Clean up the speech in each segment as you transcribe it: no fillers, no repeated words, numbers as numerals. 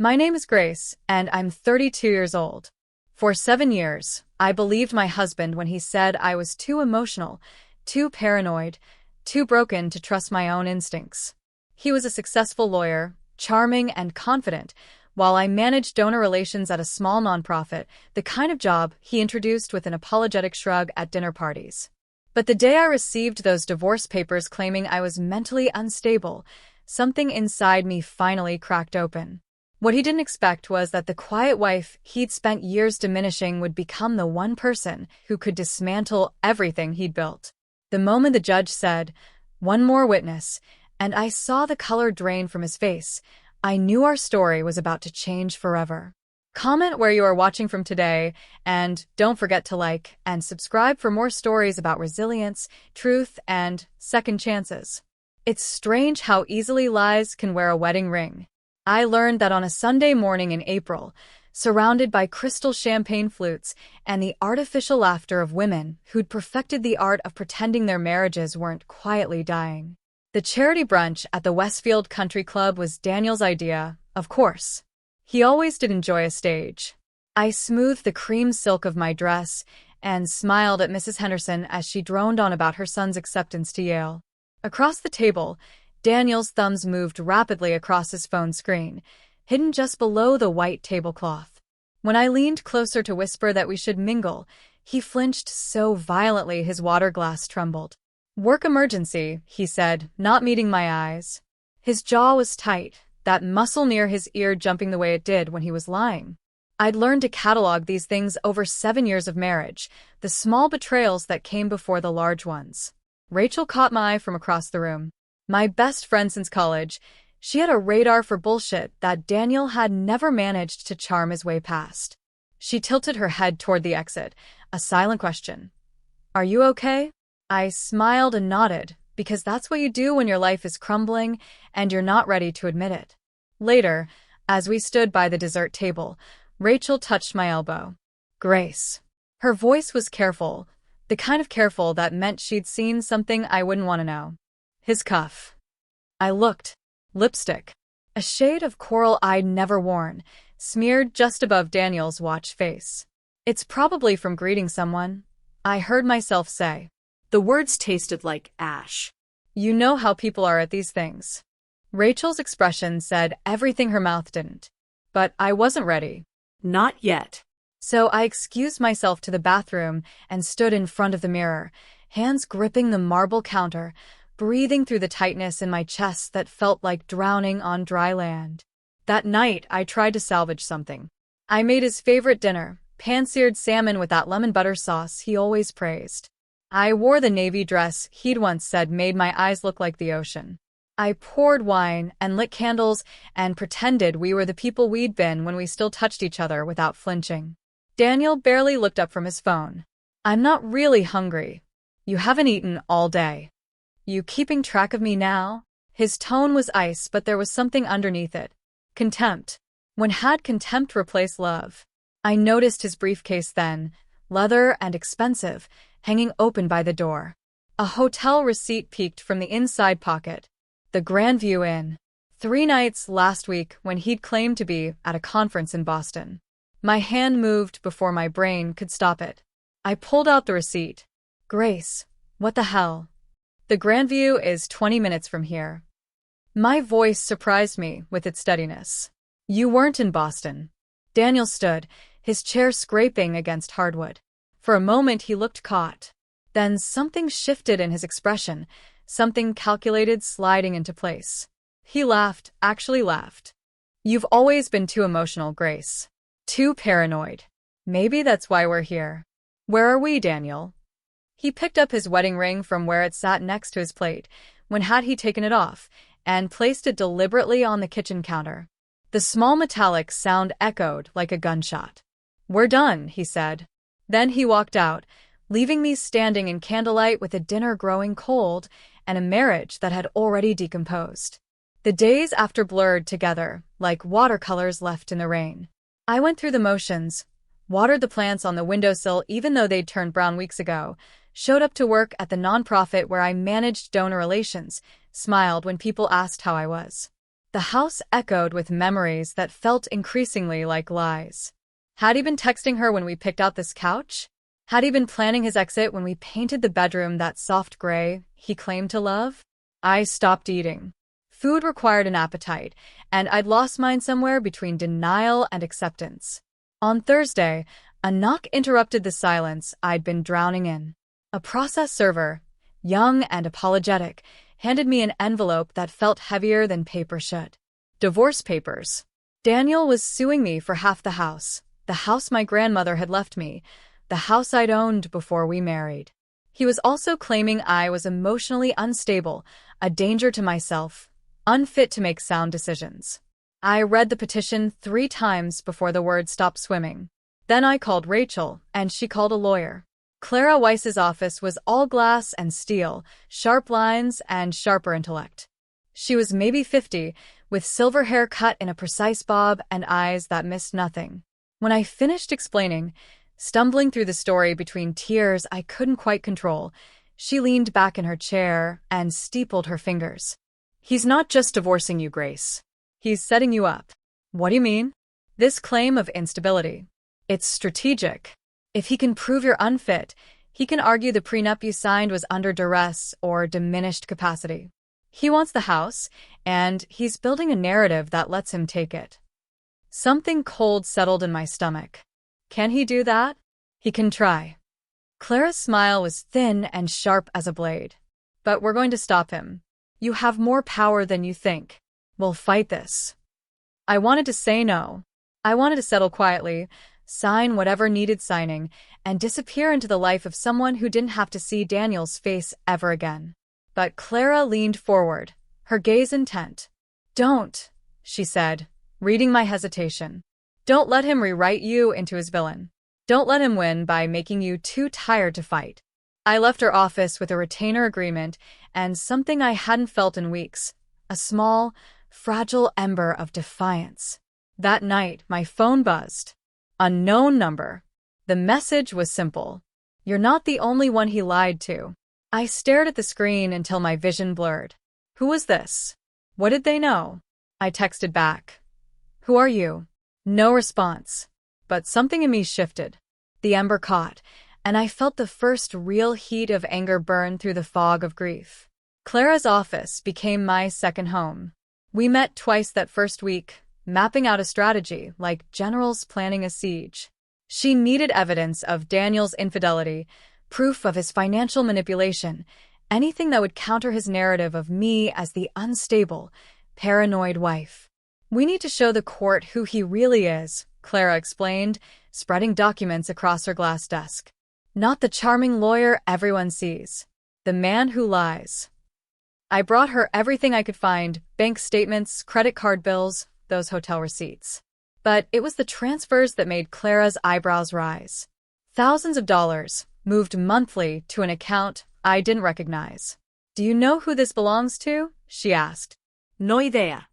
My name is Grace, and I'm 32 years old. For 7 years, I believed my husband when he said I was too emotional, too paranoid, too broken to trust my own instincts. He was a successful lawyer, charming and confident, while I managed donor relations at a small nonprofit, the kind of job he introduced with an apologetic shrug at dinner parties. But the day I received those divorce papers claiming I was mentally unstable, something inside me finally cracked open. What he didn't expect was that the quiet wife he'd spent years diminishing would become the one person who could dismantle everything he'd built. The moment the judge said, "One more witness," and I saw the color drain from his face, I knew our story was about to change forever. Comment where you are watching from today, and don't forget to like and subscribe for more stories about resilience, truth, and second chances. It's strange how easily lies can wear a wedding ring. I learned that on a Sunday morning in April, surrounded by crystal champagne flutes and the artificial laughter of women who'd perfected the art of pretending their marriages weren't quietly dying. The charity brunch at the Westfield Country Club was Daniel's idea, of course. He always did enjoy a stage. I smoothed the cream silk of my dress and smiled at Mrs. Henderson as she droned on about her son's acceptance to Yale. Across the table, Daniel's thumbs moved rapidly across his phone screen, hidden just below the white tablecloth. When I leaned closer to whisper that we should mingle, he flinched so violently his water glass trembled. "Work emergency," he said, not meeting my eyes. His jaw was tight, that muscle near his ear jumping the way it did when he was lying. I'd learned to catalog these things over 7 years of marriage, the small betrayals that came before the large ones. Rachel caught my eye from across the room. My best friend since college, she had a radar for bullshit that Daniel had never managed to charm his way past. She tilted her head toward the exit, a silent question. "Are you okay?" I smiled and nodded, because that's what you do when your life is crumbling and you're not ready to admit it. Later, as we stood by the dessert table, Rachel touched my elbow. "Grace." Her voice was careful, the kind of careful that meant she'd seen something I wouldn't want to know. His cuff. I looked. Lipstick. A shade of coral I'd never worn, smeared just above Daniel's watch face. "It's probably from greeting someone," I heard myself say. The words tasted like ash. "You know how people are at these things." Rachel's expression said everything her mouth didn't. But I wasn't ready. Not yet. So I excused myself to the bathroom and stood in front of the mirror, hands gripping the marble counter, breathing through the tightness in my chest that felt like drowning on dry land. That night, I tried to salvage something. I made his favorite dinner, pan-seared salmon with that lemon butter sauce he always praised. I wore the navy dress he'd once said made my eyes look like the ocean. I poured wine and lit candles and pretended we were the people we'd been when we still touched each other without flinching. Daniel barely looked up from his phone. "I'm not really hungry. You haven't eaten all day. You keeping track of me now?" His tone was ice, but there was something underneath it. Contempt. When had contempt replaced love? I noticed his briefcase then, leather and expensive, hanging open by the door. A hotel receipt peeked from the inside pocket. The Grandview Inn. 3 nights last week when he'd claimed to be at a conference in Boston. My hand moved before my brain could stop it. I pulled out the receipt. "Grace, what the hell? The Grandview is 20 minutes from here." My voice surprised me with its steadiness. "You weren't in Boston." Daniel stood, his chair scraping against hardwood. For a moment he looked caught. Then something shifted in his expression, something calculated sliding into place. He laughed, actually laughed. "You've always been too emotional, Grace. Too paranoid. Maybe that's why we're here." "Where are we, Daniel?" He picked up his wedding ring from where it sat next to his plate, when had he taken it off, and placed it deliberately on the kitchen counter. The small metallic sound echoed like a gunshot. "We're done," he said. Then he walked out, leaving me standing in candlelight with a dinner growing cold and a marriage that had already decomposed. The days after blurred together, like watercolors left in the rain. I went through the motions, watered the plants on the windowsill even though they'd turned brown weeks ago, showed up to work at the nonprofit where I managed donor relations, smiled when people asked how I was. The house echoed with memories that felt increasingly like lies. Had he been texting her when we picked out this couch? Had he been planning his exit when we painted the bedroom that soft gray he claimed to love? I stopped eating. Food required an appetite, and I'd lost mine somewhere between denial and acceptance. On Thursday, a knock interrupted the silence I'd been drowning in. A process server, young and apologetic, handed me an envelope that felt heavier than paper should. Divorce papers. Daniel was suing me for half the house my grandmother had left me, the house I'd owned before we married. He was also claiming I was emotionally unstable, a danger to myself, unfit to make sound decisions. I read the petition 3 times before the words stopped swimming. Then I called Rachel, and she called a lawyer. Clara Weiss's office was all glass and steel, sharp lines and sharper intellect. She was maybe 50, with silver hair cut in a precise bob and eyes that missed nothing. When I finished explaining, stumbling through the story between tears I couldn't quite control, she leaned back in her chair and steepled her fingers. "He's not just divorcing you, Grace. He's setting you up." "What do you mean?" "This claim of instability. It's strategic. If he can prove you're unfit, he can argue the prenup you signed was under duress or diminished capacity. He wants the house, and he's building a narrative that lets him take it." Something cold settled in my stomach. Can he do that? He can try. Clara's smile was thin and sharp as a blade. "But we're going to stop him. You have more power than you think. We'll fight this." I wanted to say no. I wanted to settle quietly, sign whatever needed signing, and disappear into the life of someone who didn't have to see Daniel's face ever again. But Clara leaned forward, her gaze intent. "Don't," she said, reading my hesitation. "Don't let him rewrite you into his villain. Don't let him win by making you too tired to fight." I left her office with a retainer agreement and something I hadn't felt in weeks, a small, fragile ember of defiance. That night, my phone buzzed. Unknown number. The message was simple. "You're not the only one he lied to." I stared at the screen until my vision blurred. Who was this? What did they know? I texted back. "Who are you?" No response. But something in me shifted. The ember caught, and I felt the first real heat of anger burn through the fog of grief. Clara's office became my second home. We met twice that first week, mapping out a strategy like generals planning a siege. She needed evidence of Daniel's infidelity, proof of his financial manipulation, anything that would counter his narrative of me as the unstable, paranoid wife. "We need to show the court who he really is," Clara explained, spreading documents across her glass desk. "Not the charming lawyer everyone sees. The man who lies." I brought her everything I could find, bank statements, credit card bills, those hotel receipts. But it was the transfers that made Clara's eyebrows rise. Thousands of dollars, moved monthly to an account I didn't recognize. "Do you know who this belongs to?" she asked. "No idea."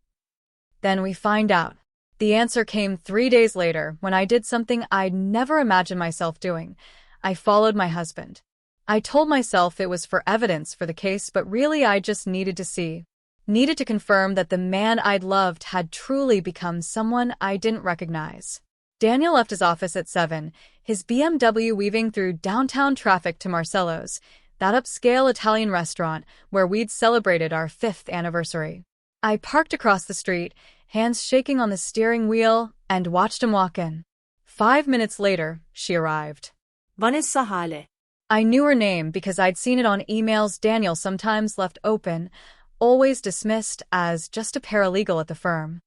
Then we find out. The answer came 3 days later when I did something I'd never imagined myself doing. I followed my husband. I told myself it was for evidence for the case, but really I just needed to see. Needed to confirm that the man I'd loved had truly become someone I didn't recognize. Daniel left his office at 7, his BMW weaving through downtown traffic to Marcello's, that upscale Italian restaurant where we'd celebrated our 5th anniversary. I parked across the street, hands shaking on the steering wheel, and watched him walk in. 5 minutes later, she arrived. Vanessa Hale. I knew her name because I'd seen it on emails Daniel sometimes left open, always dismissed as just a paralegal at the firm.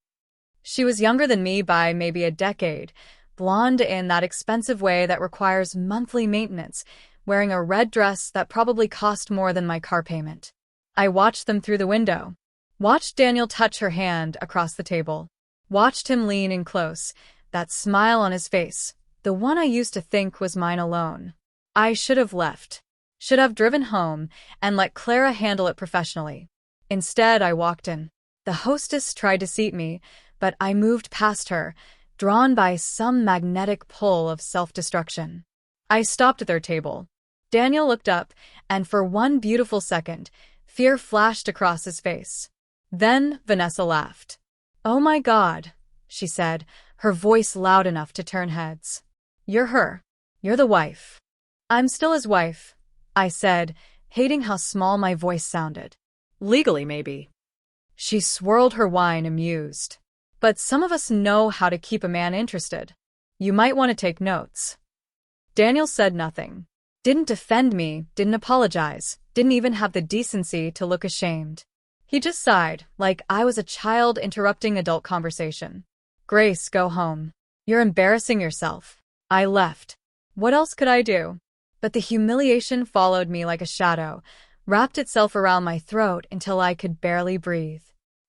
She was younger than me by maybe a decade, blonde in that expensive way that requires monthly maintenance, wearing a red dress that probably cost more than my car payment. I watched them through the window. Watched Daniel touch her hand across the table. Watched him lean in close, that smile on his face, the one I used to think was mine alone. I should have left. Should have driven home and let Clara handle it professionally. Instead, I walked in. The hostess tried to seat me, but I moved past her, drawn by some magnetic pull of self-destruction. I stopped at their table. Daniel looked up, and for one beautiful second, fear flashed across his face. Then Vanessa laughed. "Oh my God," she said, her voice loud enough to turn heads. "You're her. You're the wife." "I'm still his wife," I said, hating how small my voice sounded. "Legally, maybe." She swirled her wine, amused. "But some of us know how to keep a man interested. You might want to take notes." Daniel said nothing. Didn't defend me, didn't apologize, didn't even have the decency to look ashamed. He just sighed, like I was a child interrupting adult conversation. "Grace, go home. You're embarrassing yourself." I left. What else could I do? But the humiliation followed me like a shadow, wrapped itself around my throat until I could barely breathe.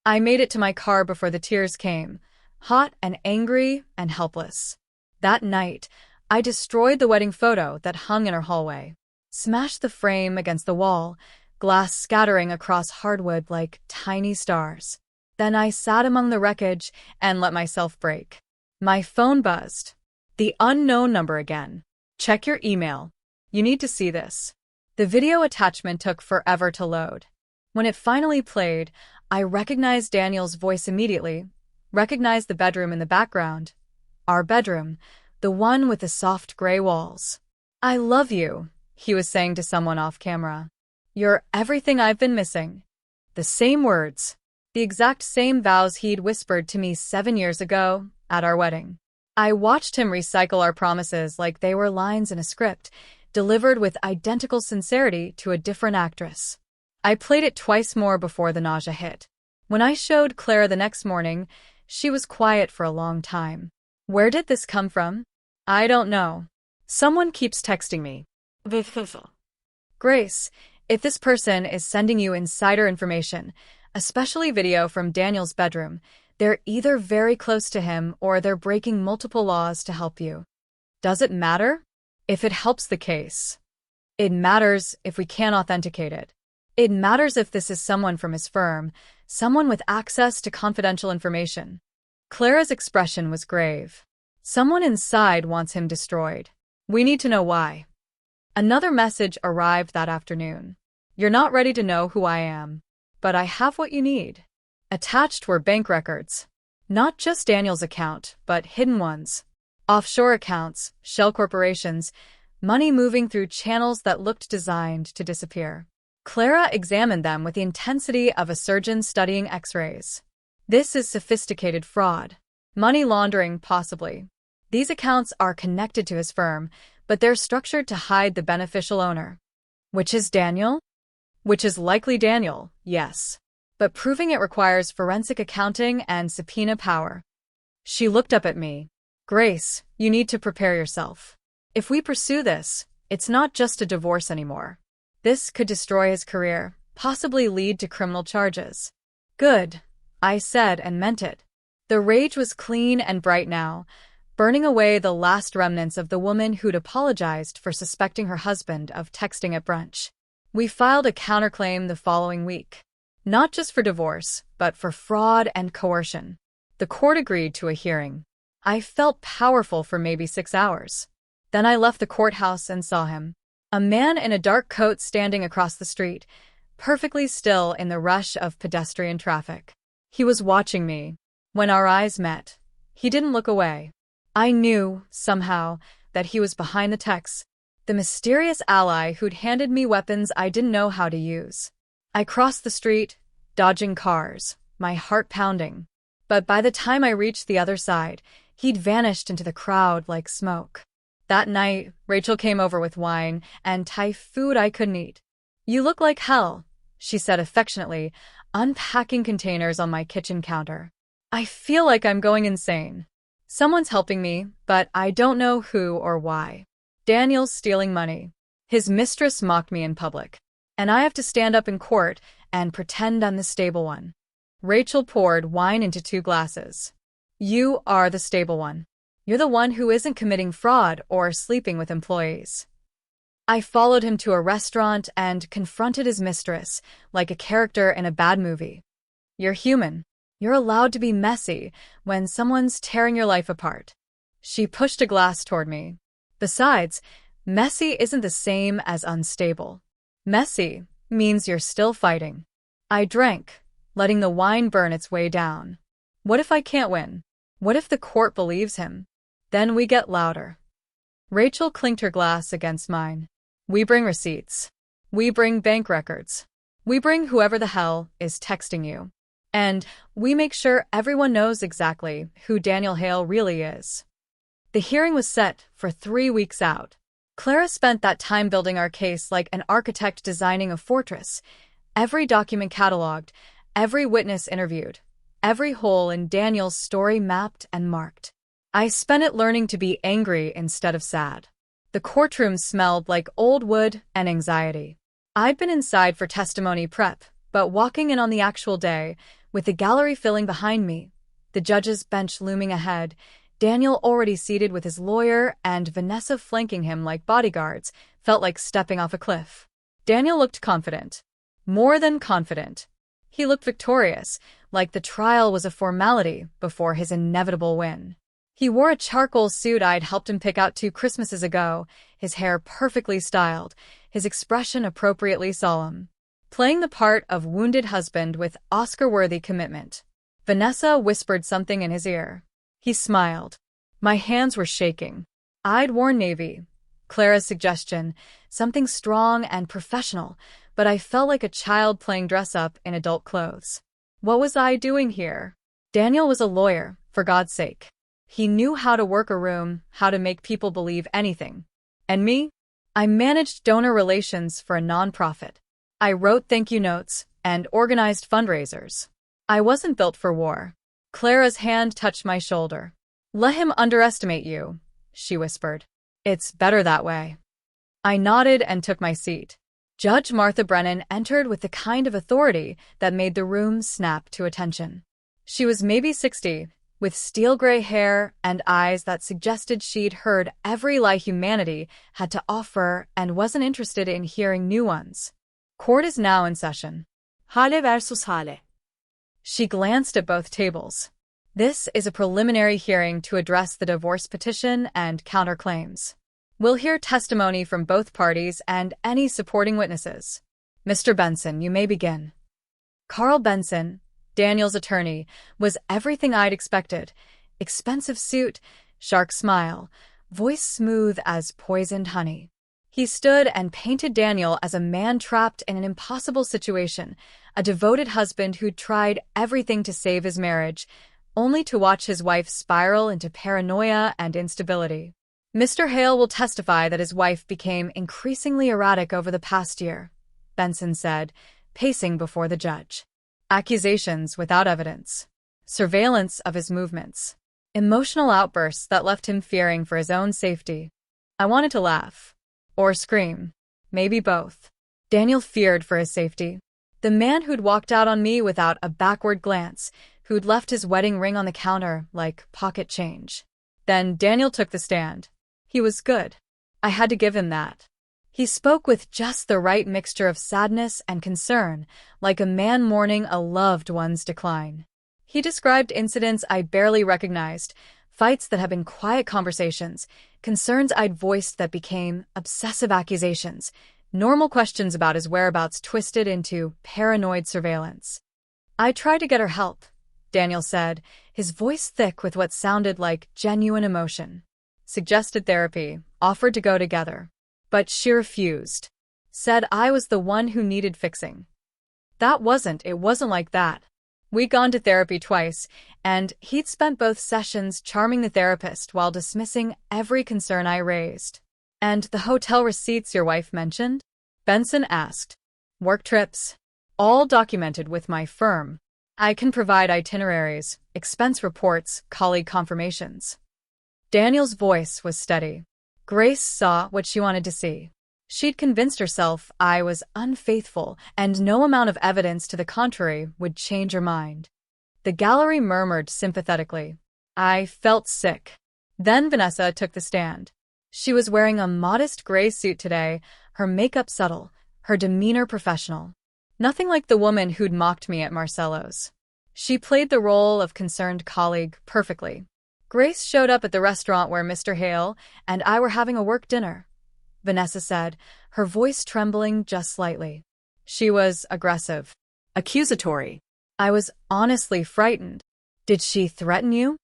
I made it to my car before the tears came, hot and angry and helpless. That night, I destroyed the wedding photo that hung in her hallway, smashed the frame against the wall, glass scattering across hardwood like tiny stars. Then I sat among the wreckage and let myself break. My phone buzzed. The unknown number again. "Check your email. You need to see this." The video attachment took forever to load. When it finally played, I recognized Daniel's voice immediately, recognized the bedroom in the background. Our bedroom, the one with the soft gray walls. "I love you," he was saying to someone off camera. "You're everything I've been missing." The same words, the exact same vows he'd whispered to me 7 years ago at our wedding. I watched him recycle our promises like they were lines in a script, delivered with identical sincerity to a different actress. I played it twice more before the nausea hit. When I showed Clara the next morning, she was quiet for a long time. "Where did this come from?" "I don't know. Someone keeps texting me." "Grace, if this person is sending you insider information, especially video from Daniel's bedroom, they're either very close to him or they're breaking multiple laws to help you." Does it matter? If it helps the case. It matters if we can't authenticate it. It matters if this is someone from his firm, someone with access to confidential information. Clara's expression was grave. Someone inside wants him destroyed. We need to know why. Another message arrived that afternoon. "You're not ready to know who I am, but I have what you need." Attached were bank records. Not just Daniel's account, but hidden ones. Offshore accounts, shell corporations, money moving through channels that looked designed to disappear. Clara examined them with the intensity of a surgeon studying X-rays. This is sophisticated fraud. Money laundering, possibly. These accounts are connected to his firm, but they're structured to hide the beneficial owner. Which is Daniel? Which is likely Daniel, yes. But proving it requires forensic accounting and subpoena power. She looked up at me. "Grace, you need to prepare yourself. If we pursue this, it's not just a divorce anymore. This could destroy his career, possibly lead to criminal charges." "Good," I said and meant it. The rage was clean and bright now, burning away the last remnants of the woman who'd apologized for suspecting her husband of texting at brunch. We filed a counterclaim the following week. Not just for divorce, but for fraud and coercion. The court agreed to a hearing. I felt powerful for maybe 6 hours. Then I left the courthouse and saw him. A man in a dark coat standing across the street, perfectly still in the rush of pedestrian traffic. He was watching me. When our eyes met, he didn't look away. I knew, somehow, that he was behind the text, the mysterious ally who'd handed me weapons I didn't know how to use. I crossed the street, dodging cars, my heart pounding. But by the time I reached the other side, he'd vanished into the crowd like smoke. That night, Rachel came over with wine and Thai food I couldn't eat. "You look like hell," she said affectionately, unpacking containers on my kitchen counter. "I feel like I'm going insane. Someone's helping me, but I don't know who or why. Daniel's stealing money. His mistress mocked me in public. And I have to stand up in court and pretend I'm the stable one." Rachel poured wine into 2 glasses. "You are the stable one. You're the one who isn't committing fraud or sleeping with employees." I followed him to a restaurant and confronted his mistress like a character in a bad movie. "You're human. You're allowed to be messy when someone's tearing your life apart." She pushed a glass toward me. "Besides, messy isn't the same as unstable. Messy means you're still fighting." I drank, letting the wine burn its way down. What if I can't win? What if the court believes him? Then we get louder. Rachel clinked her glass against mine. We bring receipts. We bring bank records. We bring whoever the hell is texting you. And we make sure everyone knows exactly who Daniel Hale really is. The hearing was set for 3 weeks out. Clara spent that time building our case like an architect designing a fortress. Every document cataloged, every witness interviewed, every hole in Daniel's story mapped and marked. I spent it learning to be angry instead of sad. The courtroom smelled like old wood and anxiety. I'd been inside for testimony prep, but walking in on the actual day, with the gallery filling behind me, the judge's bench looming ahead, Daniel already seated with his lawyer and Vanessa flanking him like bodyguards, felt like stepping off a cliff. Daniel looked confident. More than confident. He looked victorious, like the trial was a formality before his inevitable win. He wore a charcoal suit I'd helped him pick out 2 Christmases ago, his hair perfectly styled, his expression appropriately solemn. Playing the part of wounded husband with Oscar-worthy commitment. Vanessa whispered something in his ear. He smiled. My hands were shaking. I'd worn navy. Clara's suggestion, something strong and professional, but I felt like a child playing dress-up in adult clothes. What was I doing here? Daniel was a lawyer, for God's sake. He knew how to work a room, how to make people believe anything. And me? I managed donor relations for a nonprofit. I wrote thank you notes and organized fundraisers. I wasn't built for war. Clara's hand touched my shoulder. Let him underestimate you, she whispered. It's better that way. I nodded and took my seat. Judge Martha Brennan entered with the kind of authority that made the room snap to attention. She was maybe 60, with steel-gray hair and eyes that suggested she'd heard every lie humanity had to offer and wasn't interested in hearing new ones. Court is now in session. Hale versus Hale. She glanced at both tables. This is a preliminary hearing to address the divorce petition and counterclaims. We'll hear testimony from both parties and any supporting witnesses. Mr. Benson, you may begin. Carl Benson, Daniel's attorney, was everything I'd expected. Expensive suit, shark smile, voice smooth as poisoned honey. He stood and painted Daniel as a man trapped in an impossible situation, a devoted husband who'd tried everything to save his marriage, only to watch his wife spiral into paranoia and instability. Mr. Hale will testify that his wife became increasingly erratic over the past year, Benson said, pacing before the judge. Accusations without evidence. Surveillance of his movements. Emotional outbursts that left him fearing for his own safety. I wanted to laugh. Or scream. Maybe both. Daniel feared for his safety. The man who'd walked out on me without a backward glance, who'd left his wedding ring on the counter like pocket change. Then Daniel took the stand. He was good. I had to give him that. He spoke with just the right mixture of sadness and concern, like a man mourning a loved one's decline. He described incidents I barely recognized, fights that had been quiet conversations, concerns I'd voiced that became obsessive accusations, normal questions about his whereabouts twisted into paranoid surveillance. I tried to get her help, Daniel said, his voice thick with what sounded like genuine emotion. Suggested therapy, offered to go together. But she refused. Said I was the one who needed fixing. It wasn't like that. We'd gone to therapy twice, and he'd spent both sessions charming the therapist while dismissing every concern I raised. And the hotel receipts your wife mentioned? Benson asked. Work trips. All documented with my firm. I can provide itineraries, expense reports, colleague confirmations. Daniel's voice was steady. Grace saw what she wanted to see. She'd convinced herself I was unfaithful, and no amount of evidence to the contrary would change her mind. The gallery murmured sympathetically. I felt sick. Then Vanessa took the stand. She was wearing a modest gray suit today, her makeup subtle, her demeanor professional. Nothing like the woman who'd mocked me at Marcello's. She played the role of concerned colleague perfectly. Grace showed up at the restaurant where Mr. Hale and I were having a work dinner, Vanessa said, her voice trembling just slightly. She was aggressive. Accusatory. I was honestly frightened. Did she threaten you?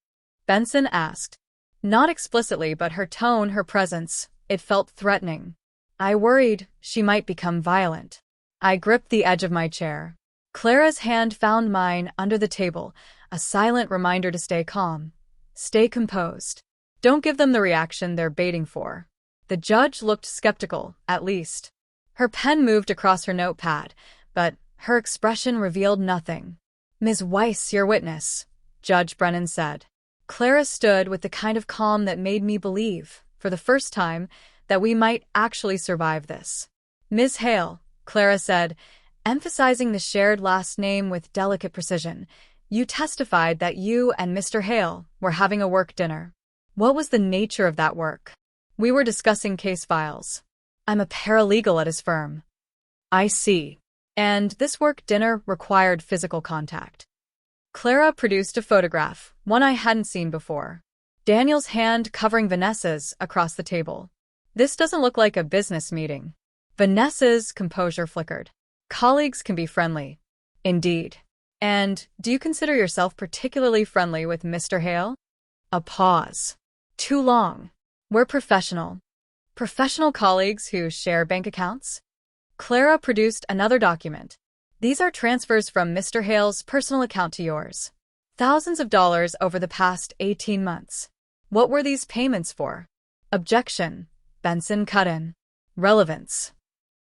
Benson asked. Not explicitly, but her tone, her presence, it felt threatening. I worried she might become violent. I gripped the edge of my chair. Clara's hand found mine under the table, a silent reminder to stay calm. Stay composed. Don't give them the reaction they're baiting for. The judge looked skeptical, at least. Her pen moved across her notepad, but her expression revealed nothing. Ms. Weiss, your witness, Judge Brennan said. Clara stood with the kind of calm that made me believe, for the first time, that we might actually survive this. Ms. Hale, Clara said, emphasizing the shared last name with delicate precision, you testified that you and Mr. Hale were having a work dinner. What was the nature of that work? We were discussing case files. I'm a paralegal at his firm. I see. And this work dinner required physical contact. Clara produced a photograph, one I hadn't seen before. Daniel's hand covering Vanessa's across the table. This doesn't look like a business meeting. Vanessa's composure flickered. Colleagues can be friendly. Indeed. And do you consider yourself particularly friendly with Mr. Hale? A pause. Too long. We're professional. Professional colleagues who share bank accounts? Clara produced another document. These are transfers from Mr. Hale's personal account to yours. Thousands of dollars over the past 18 months. What were these payments for? Objection. Benson cut in. Relevance.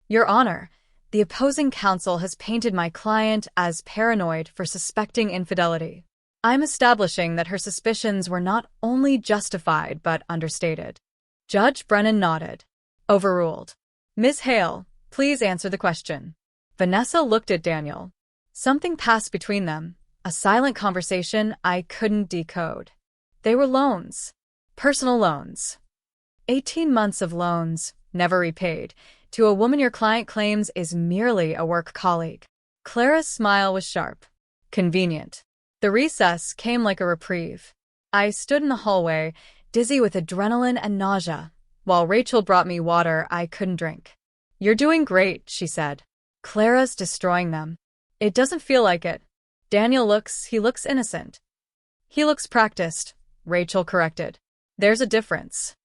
Your Honor, the opposing counsel has painted my client as paranoid for suspecting infidelity. I'm establishing that her suspicions were not only justified but understated. Judge Brennan nodded. Overruled. Ms. Hale, please answer the question. Vanessa looked at Daniel. Something passed between them, a silent conversation I couldn't decode. They were loans. Personal loans. 18 months of loans, never repaid, to a woman your client claims is merely a work colleague. Clara's smile was sharp. Convenient. The recess came like a reprieve. I stood in the hallway, dizzy with adrenaline and nausea, while Rachel brought me water I couldn't drink. You're doing great, she said. Clara's destroying them. It doesn't feel like it. Daniel looks innocent. He looks practiced, Rachel corrected. There's a difference.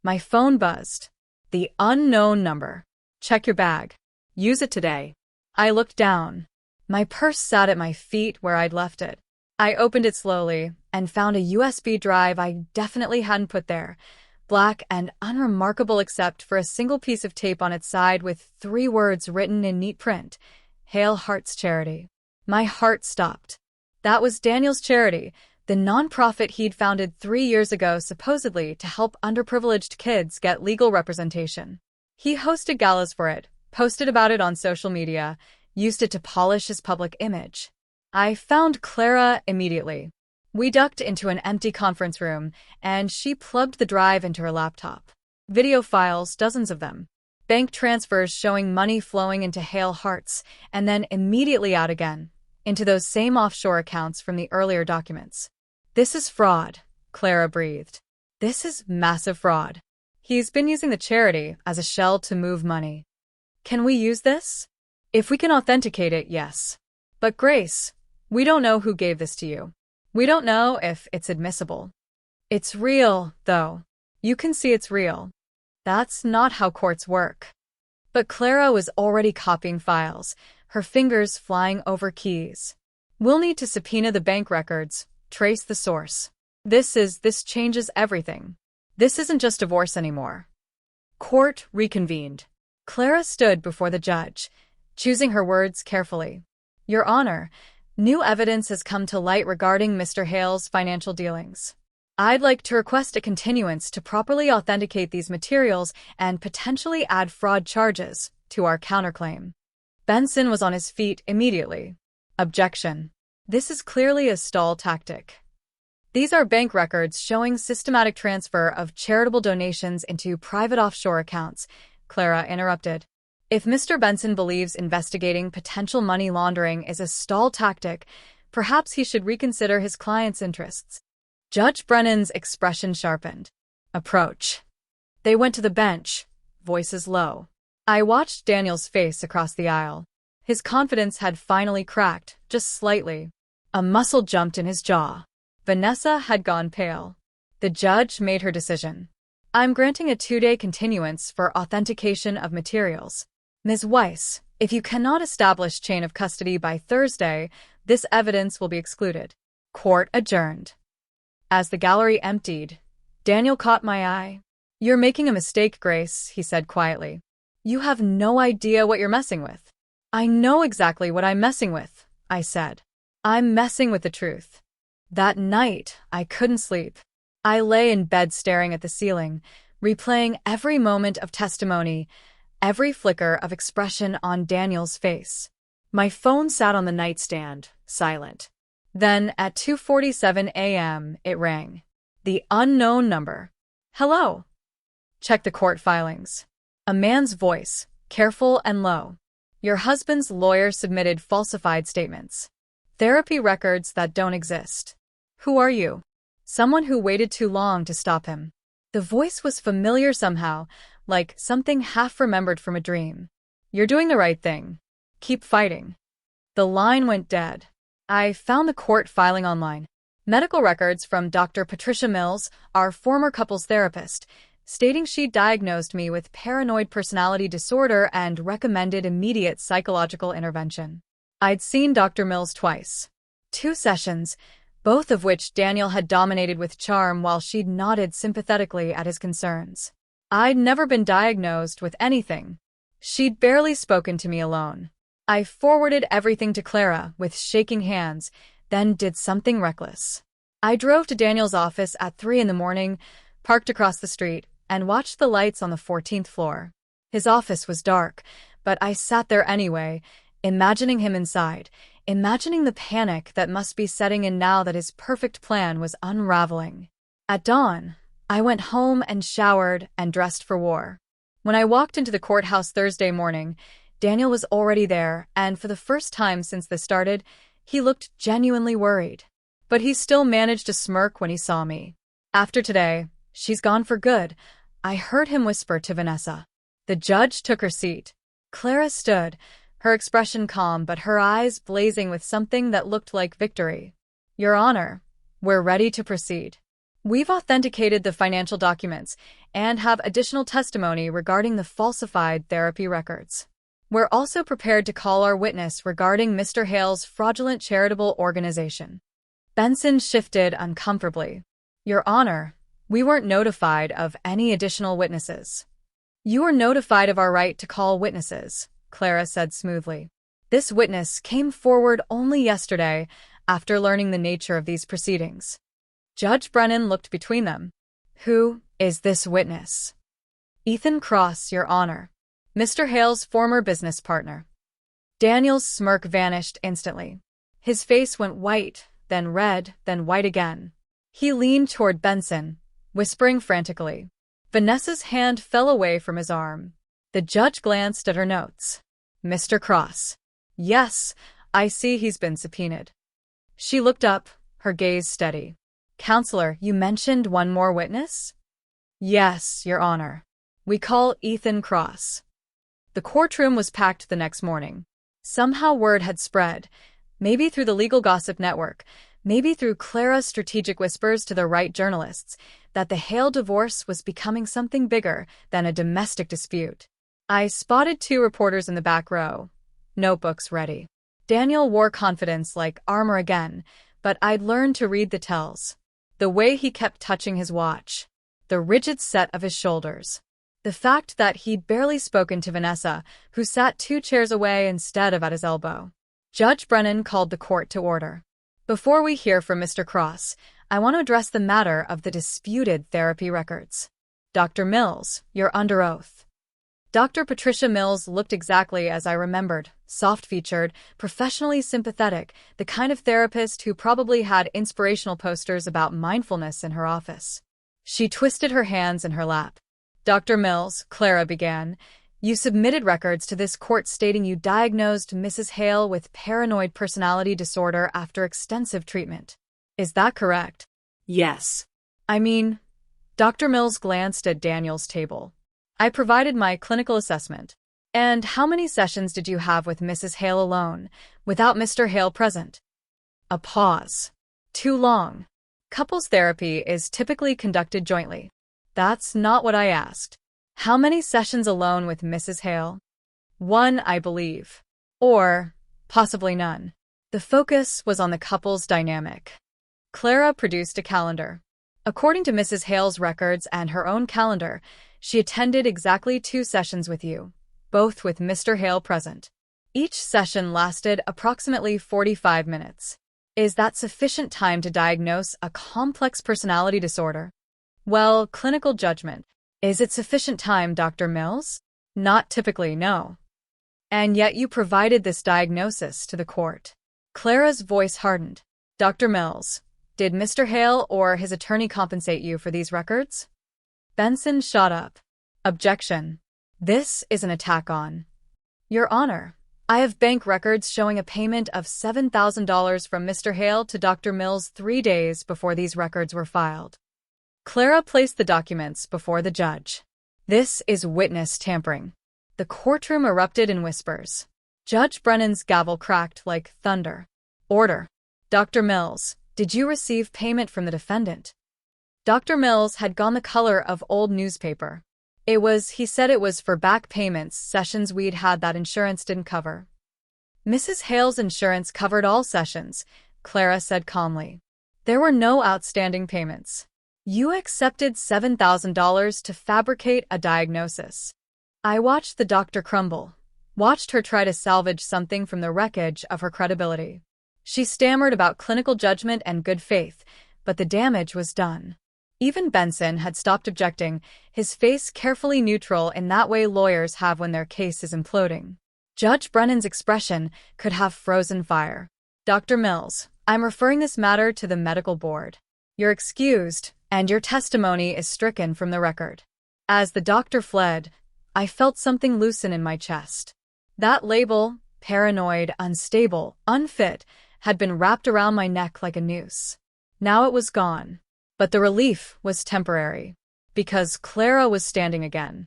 My phone buzzed. The unknown number. Check your bag. Use it today. I looked down. My purse sat at my feet where I'd left it. I opened it slowly and found a USB drive I definitely hadn't put there. Black and unremarkable except for a single piece of tape on its side with 3 words written in neat print. Hale Hearts Charity. My heart stopped. That was Daniel's charity, the nonprofit he'd founded 3 years ago supposedly to help underprivileged kids get legal representation. He hosted galas for it, posted about it on social media, used it to polish his public image. I found Clara immediately. We ducked into an empty conference room, and she plugged the drive into her laptop. Video files, dozens of them. Bank transfers showing money flowing into Hale Hearts, and then immediately out again, into those same offshore accounts from the earlier documents. This is fraud, Clara breathed. This is massive fraud. He's been using the charity as a shell to move money. Can we use this? If we can authenticate it, yes. But Grace, we don't know who gave this to you. We don't know if it's admissible. It's real, though. You can see it's real. That's not how courts work. But Clara was already copying files, her fingers flying over keys. We'll need to subpoena the bank records, trace the source. This changes everything. This isn't just divorce anymore. Court reconvened. Clara stood before the judge, choosing her words carefully. Your Honor, new evidence has come to light regarding Mr. Hale's financial dealings. I'd like to request a continuance to properly authenticate these materials and potentially add fraud charges to our counterclaim. Benson was on his feet immediately. Objection. This is clearly a stall tactic. These are bank records showing systematic transfer of charitable donations into private offshore accounts, Clara interrupted. If Mr. Benson believes investigating potential money laundering is a stall tactic, perhaps he should reconsider his client's interests. Judge Brennan's expression sharpened. Approach. They went to the bench, voices low. I watched Daniel's face across the aisle. His confidence had finally cracked, just slightly. A muscle jumped in his jaw. Vanessa had gone pale. The judge made her decision. I'm granting a 2-day continuance for authentication of materials. Ms. Weiss, if you cannot establish chain of custody by Thursday, this evidence will be excluded. Court adjourned. As the gallery emptied, Daniel caught my eye. You're making a mistake, Grace, he said quietly. You have no idea what you're messing with. I know exactly what I'm messing with, I said. I'm messing with the truth. That night, I couldn't sleep. I lay in bed staring at the ceiling, replaying every moment of testimony, every flicker of expression on Daniel's face. My phone sat on the nightstand, silent. Then, at 2:47 a.m., it rang. The unknown number. Hello. Check the court filings. A man's voice, careful and low. Your husband's lawyer submitted falsified statements. Therapy records that don't exist. Who are you? Someone who waited too long to stop him. The voice was familiar somehow, like something half-remembered from a dream. You're doing the right thing. Keep fighting. The line went dead. I found the court filing online. Medical records from Dr. Patricia Mills, our former couples therapist, stating she diagnosed me with paranoid personality disorder and recommended immediate psychological intervention. I'd seen Dr. Mills twice. 2 sessions, both of which Daniel had dominated with charm while she'd nodded sympathetically at his concerns. I'd never been diagnosed with anything. She'd barely spoken to me alone. I forwarded everything to Clara with shaking hands, then did something reckless. I drove to Daniel's office at 3 in the morning, parked across the street, and watched the lights on the 14th floor. His office was dark, but I sat there anyway, imagining him inside, imagining the panic that must be setting in now that his perfect plan was unraveling. At dawn, I went home and showered and dressed for war. When I walked into the courthouse Thursday morning, Daniel was already there, and for the first time since this started, he looked genuinely worried. But he still managed to smirk when he saw me. After today, she's gone for good, I heard him whisper to Vanessa. The judge took her seat. Clara stood, her expression calm but her eyes blazing with something that looked like victory. Your Honor, we're ready to proceed. We've authenticated the financial documents and have additional testimony regarding the falsified therapy records. We're also prepared to call our witness regarding Mr. Hale's fraudulent charitable organization. Benson shifted uncomfortably. Your Honor, we weren't notified of any additional witnesses. You were notified of our right to call witnesses, Clara said smoothly. This witness came forward only yesterday after learning the nature of these proceedings. Judge Brennan looked between them. Who is this witness? Ethan Cross, Your Honor. Mr. Hale's former business partner. Daniel's smirk vanished instantly. His face went white, then red, then white again. He leaned toward Benson, whispering frantically. Vanessa's hand fell away from his arm. The judge glanced at her notes. Mr. Cross. Yes, I see he's been subpoenaed. She looked up, her gaze steady. Counselor, you mentioned one more witness? Yes, Your Honor. We call Ethan Cross. The courtroom was packed the next morning. Somehow word had spread, maybe through the legal gossip network, maybe through Clara's strategic whispers to the right journalists, that the Hale divorce was becoming something bigger than a domestic dispute. I spotted 2 reporters in the back row, notebooks ready. Daniel wore confidence like armor again, but I'd learned to read the tells. The way he kept touching his watch, the rigid set of his shoulders. The fact that he'd barely spoken to Vanessa, who sat 2 chairs away instead of at his elbow. Judge Brennan called the court to order. Before we hear from Mr. Cross, I want to address the matter of the disputed therapy records. Dr. Mills, you're under oath. Dr. Patricia Mills looked exactly as I remembered, soft-featured, professionally sympathetic, the kind of therapist who probably had inspirational posters about mindfulness in her office. She twisted her hands in her lap. Dr. Mills, Clara began, you submitted records to this court stating you diagnosed Mrs. Hale with paranoid personality disorder after extensive treatment. Is that correct? Yes. I mean, Dr. Mills glanced at Daniel's table. I provided my clinical assessment. And how many sessions did you have with Mrs. Hale alone, without Mr. Hale present? A pause. Too long. Couples therapy is typically conducted jointly. That's not what I asked. How many sessions alone with Mrs. Hale? One, I believe. Or possibly none. The focus was on the couple's dynamic. Clara produced a calendar. According to Mrs. Hale's records and her own calendar, she attended exactly 2 sessions with you, both with Mr. Hale present. Each session lasted approximately 45 minutes. Is that sufficient time to diagnose a complex personality disorder? Well, clinical judgment. Is it sufficient time, Dr. Mills? Not typically, no. And yet you provided this diagnosis to the court. Clara's voice hardened. Dr. Mills, did Mr. Hale or his attorney compensate you for these records? Benson shot up. Objection. This is an attack on. Your Honor, I have bank records showing a payment of $7,000 from Mr. Hale to Dr. Mills 3 days before these records were filed. Clara placed the documents before the judge. This is witness tampering. The courtroom erupted in whispers. Judge Brennan's gavel cracked like thunder. Order. Dr. Mills, did you receive payment from the defendant? Dr. Mills had gone the color of old newspaper. He said it was for back payments, sessions we'd had that insurance didn't cover. Mrs. Hale's insurance covered all sessions, Clara said calmly. There were no outstanding payments. You accepted $7,000 to fabricate a diagnosis. I watched the doctor crumble, watched her try to salvage something from the wreckage of her credibility. She stammered about clinical judgment and good faith, but the damage was done. Even Benson had stopped objecting, his face carefully neutral in that way lawyers have when their case is imploding. Judge Brennan's expression could have frozen fire. Dr. Mills, I'm referring this matter to the medical board. You're excused, and your testimony is stricken from the record. As the doctor fled, I felt something loosen in my chest. That label, paranoid, unstable, unfit, had been wrapped around my neck like a noose. Now it was gone. But the relief was temporary, because Clara was standing again.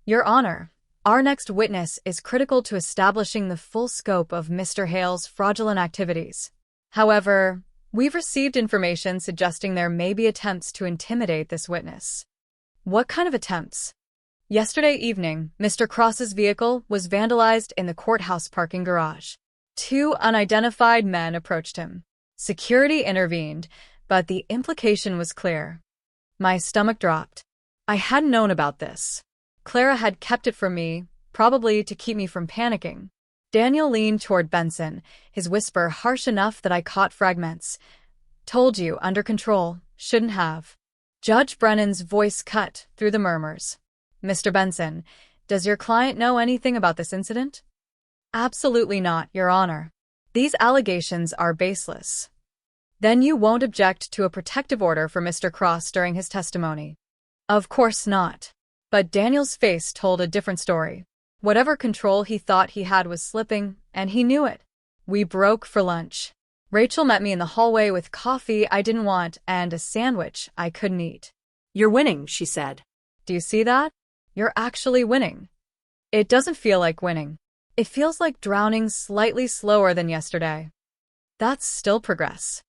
Your Honor, our next witness is critical to establishing the full scope of Mr. Hale's fraudulent activities. However, we've received information suggesting there may be attempts to intimidate this witness. What kind of attempts? Yesterday evening, Mr. Cross's vehicle was vandalized in the courthouse parking garage. 2 unidentified men approached him. Security intervened, but the implication was clear. My stomach dropped. I hadn't known about this. Clara had kept it from me, probably to keep me from panicking. Daniel leaned toward Benson, his whisper harsh enough that I caught fragments. Told you, under control, shouldn't have. Judge Brennan's voice cut through the murmurs. Mr. Benson, does your client know anything about this incident? Absolutely not, Your Honor. These allegations are baseless. Then you won't object to a protective order for Mr. Cross during his testimony? Of course not. But Daniel's face told a different story. Whatever control he thought he had was slipping, and he knew it. We broke for lunch. Rachel met me in the hallway with coffee I didn't want and a sandwich I couldn't eat. You're winning, she said. Do you see that? You're actually winning. It doesn't feel like winning. It feels like drowning slightly slower than yesterday. That's still progress.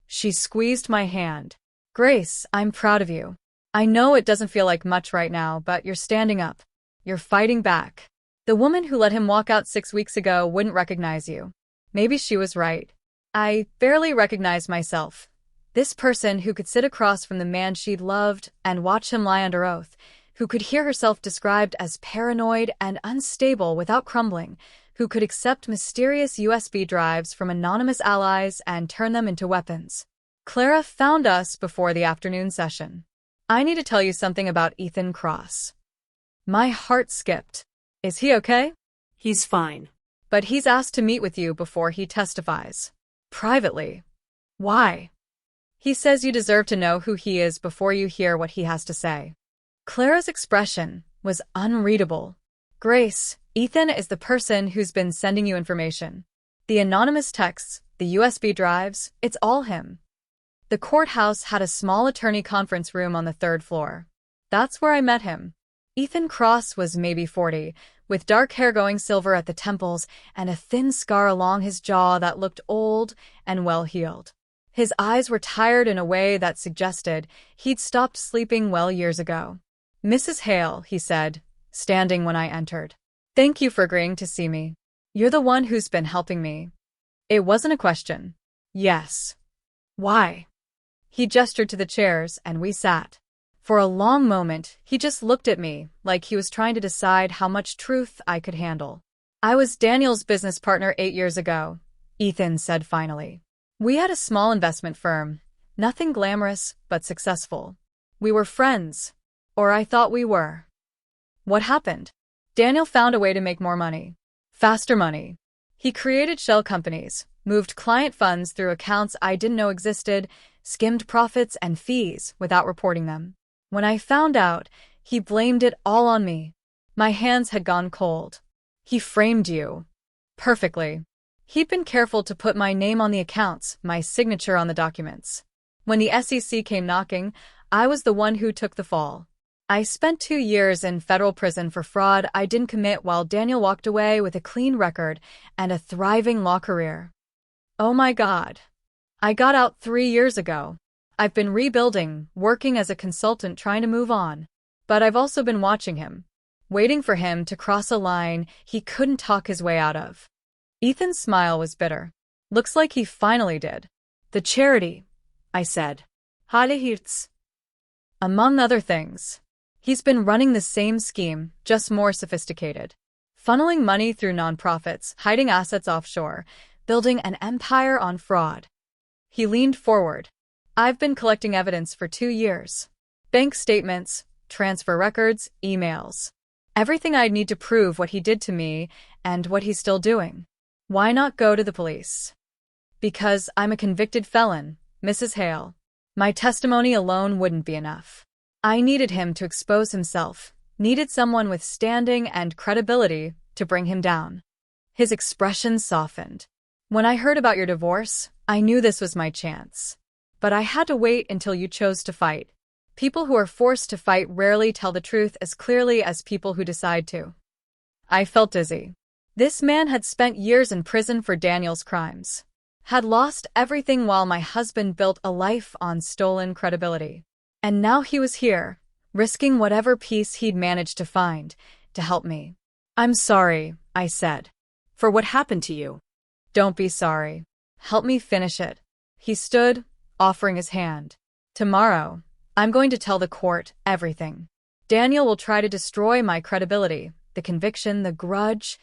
She squeezed my hand. Grace, I'm proud of you. I know it doesn't feel like much right now, but you're standing up. You're fighting back. The woman who let him walk out 6 weeks ago wouldn't recognize you. Maybe she was right. I barely recognized myself. This person who could sit across from the man she'd loved and watch him lie under oath, who could hear herself described as paranoid and unstable without crumbling, who could accept mysterious USB drives from anonymous allies and turn them into weapons. Clara found us before the afternoon session. I need to tell you something about Ethan Cross. My heart skipped. Is he okay? He's fine. But he's asked to meet with you before he testifies. Privately. Why? He says you deserve to know who he is before you hear what he has to say. Clara's expression was unreadable. Grace, Ethan is the person who's been sending you information. The anonymous texts, the USB drives, it's all him. The courthouse had a small attorney conference room on the 3rd floor. That's where I met him. Ethan Cross was maybe 40, with dark hair going silver at the temples and a thin scar along his jaw that looked old and well-healed. His eyes were tired in a way that suggested he'd stopped sleeping well years ago. "Mrs. Hale," he said, standing when I entered. "Thank you for agreeing to see me. You're the one who's been helping me." It wasn't a question. Yes. Why? He gestured to the chairs, and we sat. For a long moment, he just looked at me, like he was trying to decide how much truth I could handle. "I was Daniel's business partner 8 years ago," Ethan said finally. "We had a small investment firm. Nothing glamorous, but successful. We were friends. Or I thought we were." "What happened?" "Daniel found a way to make more money. Faster money. He created shell companies, moved client funds through accounts I didn't know existed, skimmed profits and fees without reporting them. When I found out, he blamed it all on me. My hands had gone cold." "He framed you." "Perfectly. He'd been careful to put my name on the accounts, my signature on the documents. When the SEC came knocking, I was the one who took the fall. I spent 2 years in federal prison for fraud I didn't commit while Daniel walked away with a clean record and a thriving law career. Oh my God. I got out 3 years ago. I've been rebuilding, working as a consultant trying to move on. But I've also been watching him, waiting for him to cross a line he couldn't talk his way out of." Ethan's smile was bitter. "Looks like he finally did." "The charity," I said. "Hades." "Among other things. He's been running the same scheme, just more sophisticated. Funneling money through nonprofits, hiding assets offshore, building an empire on fraud." He leaned forward. "I've been collecting evidence for 2 years. Bank statements, transfer records, emails. Everything I'd need to prove what he did to me and what he's still doing." "Why not go to the police?" "Because I'm a convicted felon, Mrs. Hale. My testimony alone wouldn't be enough. I needed him to expose himself, needed someone with standing and credibility to bring him down." His expression softened. "When I heard about your divorce, I knew this was my chance. But I had to wait until you chose to fight. People who are forced to fight rarely tell the truth as clearly as people who decide to." I felt dizzy. This man had spent years in prison for Daniel's crimes, had lost everything while my husband built a life on stolen credibility. And now he was here, risking whatever peace he'd managed to find, to help me. "I'm sorry," I said. "For what happened to you?" "Don't be sorry. Help me finish it." He stood, offering his hand. "Tomorrow, I'm going to tell the court everything. Daniel will try to destroy my credibility, the conviction, the grudge,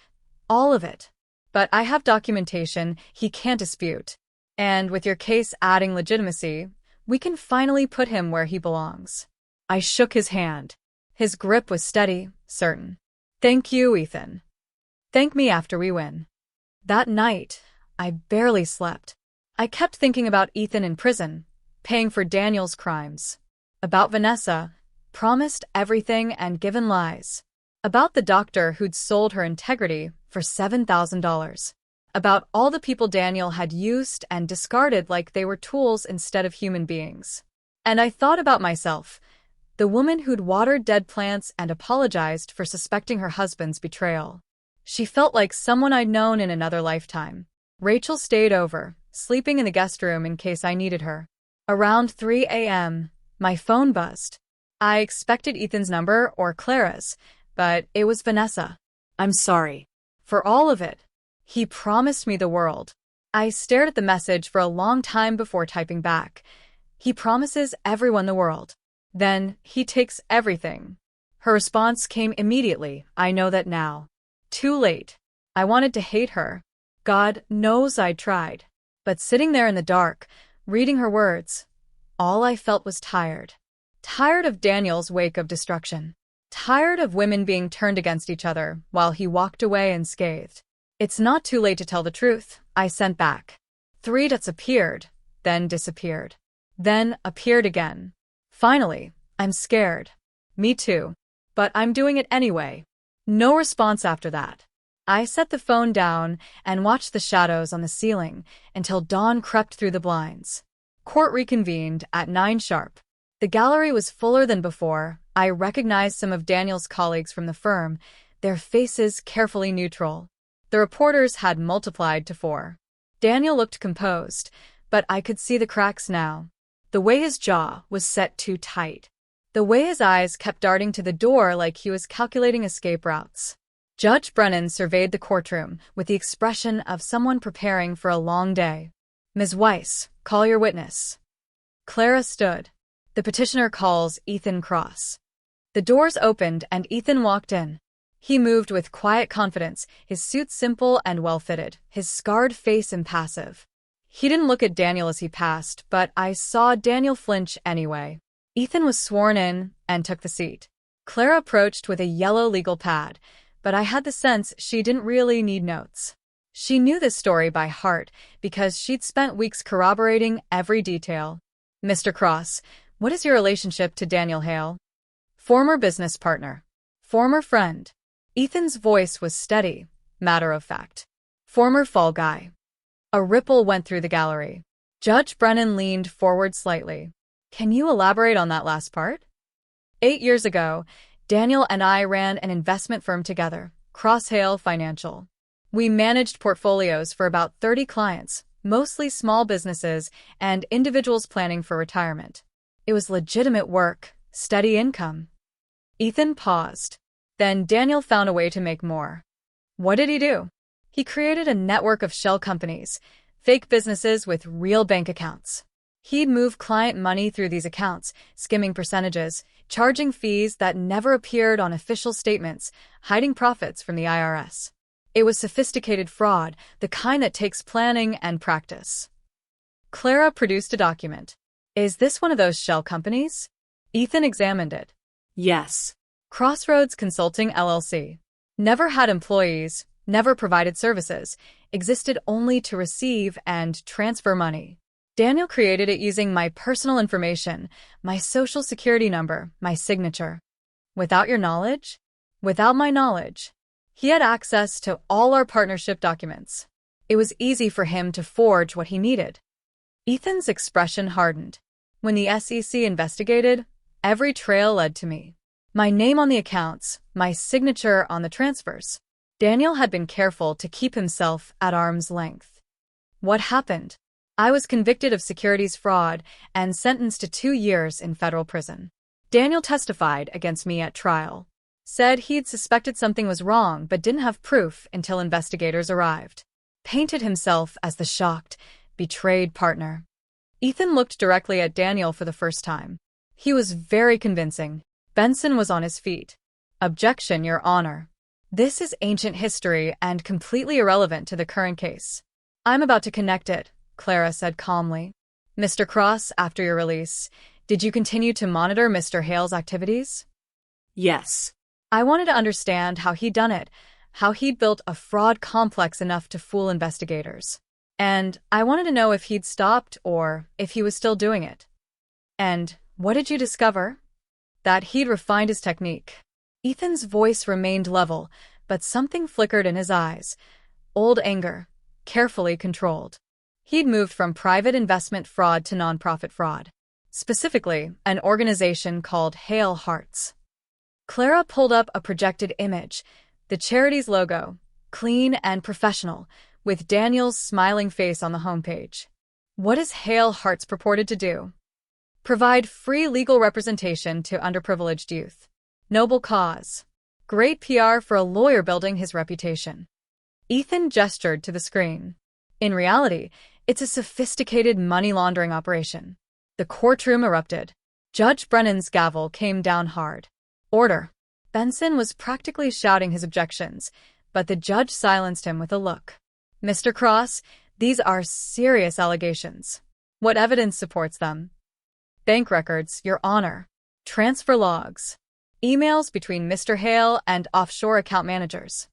all of it. But I have documentation he can't dispute. And with your case adding legitimacy, we can finally put him where he belongs." I shook his hand. His grip was steady, certain. "Thank you, Ethan. Thank me after we win." That night, I barely slept. I kept thinking about Ethan in prison, paying for Daniel's crimes. About Vanessa, promised everything and given lies. About the doctor who'd sold her integrity for $7,000. About all the people Daniel had used and discarded like they were tools instead of human beings. And I thought about myself, the woman who'd watered dead plants and apologized for suspecting her husband's betrayal. She felt like someone I'd known in another lifetime. Rachel stayed over, sleeping in the guest room in case I needed her. Around 3 a.m., my phone buzzed. I expected Ethan's number or Clara's, but it was Vanessa. "I'm sorry." "For all of it. He promised me the world." I stared at the message for a long time before typing back. He promises everyone the world. Then he takes everything. Her response came immediately. I know that now. Too late. I wanted to hate her. God knows I tried. But sitting there in the dark, reading her words, all I felt was tired. Tired of Daniel's wake of destruction. Tired of women being turned against each other while he walked away unscathed. "It's not too late to tell the truth," I sent back. 3 dots appeared, then disappeared. Then appeared again. Finally, "I'm scared." "Me too. But I'm doing it anyway." No response after that. I set the phone down and watched the shadows on the ceiling until dawn crept through the blinds. Court reconvened at 9 sharp. The gallery was fuller than before, I recognized some of Daniel's colleagues from the firm, their faces carefully neutral. The reporters had multiplied to 4. Daniel looked composed, but I could see the cracks now. The way his jaw was set too tight. The way his eyes kept darting to the door like he was calculating escape routes. Judge Brennan surveyed the courtroom with the expression of someone preparing for a long day. Ms. Weiss, call your witness. Clara stood. The petitioner calls Ethan Cross. The doors opened and Ethan walked in. He moved with quiet confidence, his suit simple and well-fitted, his scarred face impassive. He didn't look at Daniel as he passed, but I saw Daniel flinch anyway. Ethan was sworn in and took the seat. Clara approached with a yellow legal pad, but I had the sense she didn't really need notes. She knew this story by heart because she'd spent weeks corroborating every detail. Mr. Cross, what is your relationship to Daniel Hale? Former business partner. Former friend. Ethan's voice was steady, matter of fact. Former fall guy. A ripple went through the gallery. Judge Brennan leaned forward slightly. Can you elaborate on that last part? 8 years ago, Daniel and I ran an investment firm together, Cross Hale Financial. We managed portfolios for about 30 clients, mostly small businesses and individuals planning for retirement. It was legitimate work, steady income. Ethan paused. Then Daniel found a way to make more. What did he do? He created a network of shell companies, fake businesses with real bank accounts. He'd move client money through these accounts, skimming percentages, charging fees that never appeared on official statements, hiding profits from the IRS. It was sophisticated fraud, the kind that takes planning and practice. Clara produced a document. Is this one of those shell companies? Ethan examined it. Yes. Crossroads Consulting LLC. Never had employees, never provided services, existed only to receive and transfer money. Daniel created it using my personal information, my social security number, my signature. Without your knowledge? Without my knowledge. He had access to all our partnership documents. It was easy for him to forge what he needed. Ethan's expression hardened. When the SEC investigated, every trail led to me. My name on the accounts, my signature on the transfers. Daniel had been careful to keep himself at arm's length. What happened? I was convicted of securities fraud and sentenced to 2 years in federal prison. Daniel testified against me at trial. Said he'd suspected something was wrong but didn't have proof until investigators arrived. Painted himself as the shocked, betrayed partner. Ethan looked directly at Daniel for the first time. He was very convincing. Benson was on his feet. Objection, Your Honor. This is ancient history and completely irrelevant to the current case. I'm about to connect it, Clara said calmly. Mr. Cross, after your release, did you continue to monitor Mr. Hale's activities? Yes. I wanted to understand how he'd done it, how he'd built a fraud complex enough to fool investigators. And I wanted to know if he'd stopped or if he was still doing it. And what did you discover? That he'd refined his technique. Ethan's voice remained level, but something flickered in his eyes. Old anger, carefully controlled. He'd moved from private investment fraud to nonprofit fraud. Specifically, an organization called Hale Hearts. Clara pulled up a projected image, the charity's logo, clean and professional, with Daniel's smiling face on the homepage. What is Hale Hearts purported to do? Provide free legal representation to underprivileged youth. Noble cause. Great PR for a lawyer building his reputation. Ethan gestured to the screen. In reality, it's a sophisticated money laundering operation. The courtroom erupted. Judge Brennan's gavel came down hard. Order. Benson was practically shouting his objections, but the judge silenced him with a look. Mr. Cross, these are serious allegations. What evidence supports them? Bank records, Your Honor. Transfer logs. Emails between Mr. Hale and offshore account managers.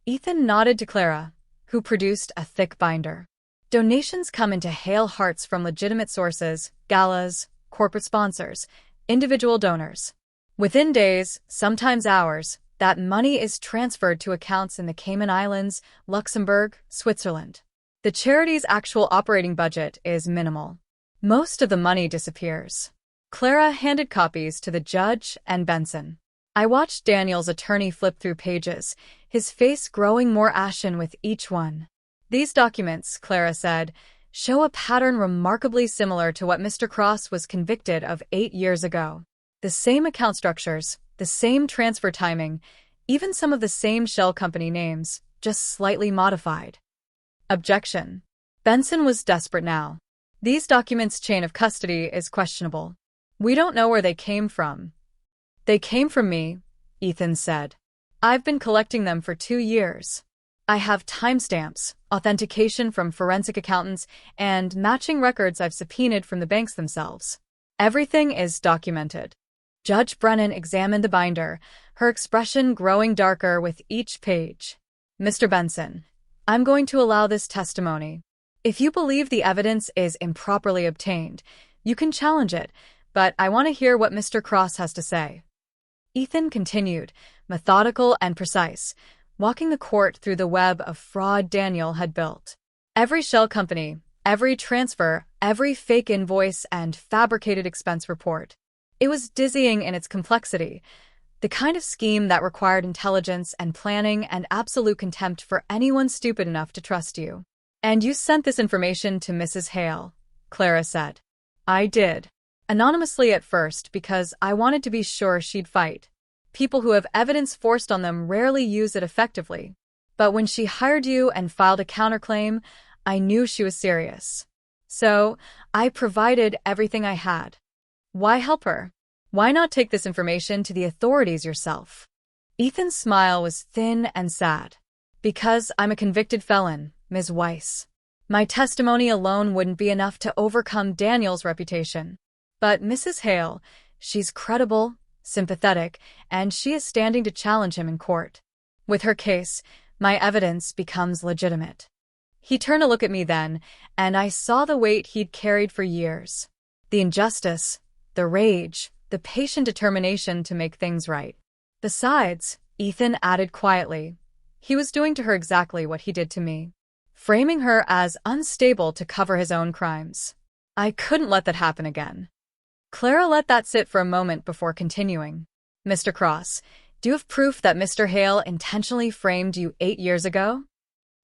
Ethan nodded to Clara, who produced a thick binder. Donations come into Hale Hearts from legitimate sources, galas, corporate sponsors, individual donors. Within days, sometimes hours, that money is transferred to accounts in the Cayman Islands, Luxembourg, Switzerland. The charity's actual operating budget is minimal. Most of the money disappears. Clara handed copies to the judge and Benson. I watched Daniel's attorney flip through pages, his face growing more ashen with each one. These documents, Clara said, show a pattern remarkably similar to what Mr. Cross was convicted of 8 years ago. The same account structures, the same transfer timing, even some of the same shell company names, just slightly modified. Objection. Benson was desperate now. These documents' chain of custody is questionable. We don't know where they came from. They came from me, Ethan said. I've been collecting them for 2 years. I have timestamps, authentication from forensic accountants, and matching records I've subpoenaed from the banks themselves. Everything is documented. Judge Brennan examined the binder, her expression growing darker with each page. Mr. Benson, I'm going to allow this testimony. If you believe the evidence is improperly obtained, you can challenge it, but I want to hear what Mr. Cross has to say. Ethan continued, methodical and precise, walking the court through the web of fraud Daniel had built. Every shell company, every transfer, every fake invoice and fabricated expense report. It was dizzying in its complexity, the kind of scheme that required intelligence and planning and absolute contempt for anyone stupid enough to trust you. And you sent this information to Mrs. Hale, Clara said. I did. Anonymously at first because I wanted to be sure she'd fight. People who have evidence forced on them rarely use it effectively. But when she hired you and filed a counterclaim, I knew she was serious. So, I provided everything I had. Why help her? Why not take this information to the authorities yourself? Ethan's smile was thin and sad. Because I'm a convicted felon, Ms. Weiss. My testimony alone wouldn't be enough to overcome Daniel's reputation. But Mrs. Hale, she's credible, sympathetic, and she is standing to challenge him in court. With her case, my evidence becomes legitimate. He turned to look at me then, and I saw the weight he'd carried for years. The injustice, the rage, the patient determination to make things right. Besides, Ethan added quietly, he was doing to her exactly what he did to me, framing her as unstable to cover his own crimes. I couldn't let that happen again. Clara let that sit for a moment before continuing. Mr. Cross, do you have proof that Mr. Hale intentionally framed you 8 years ago?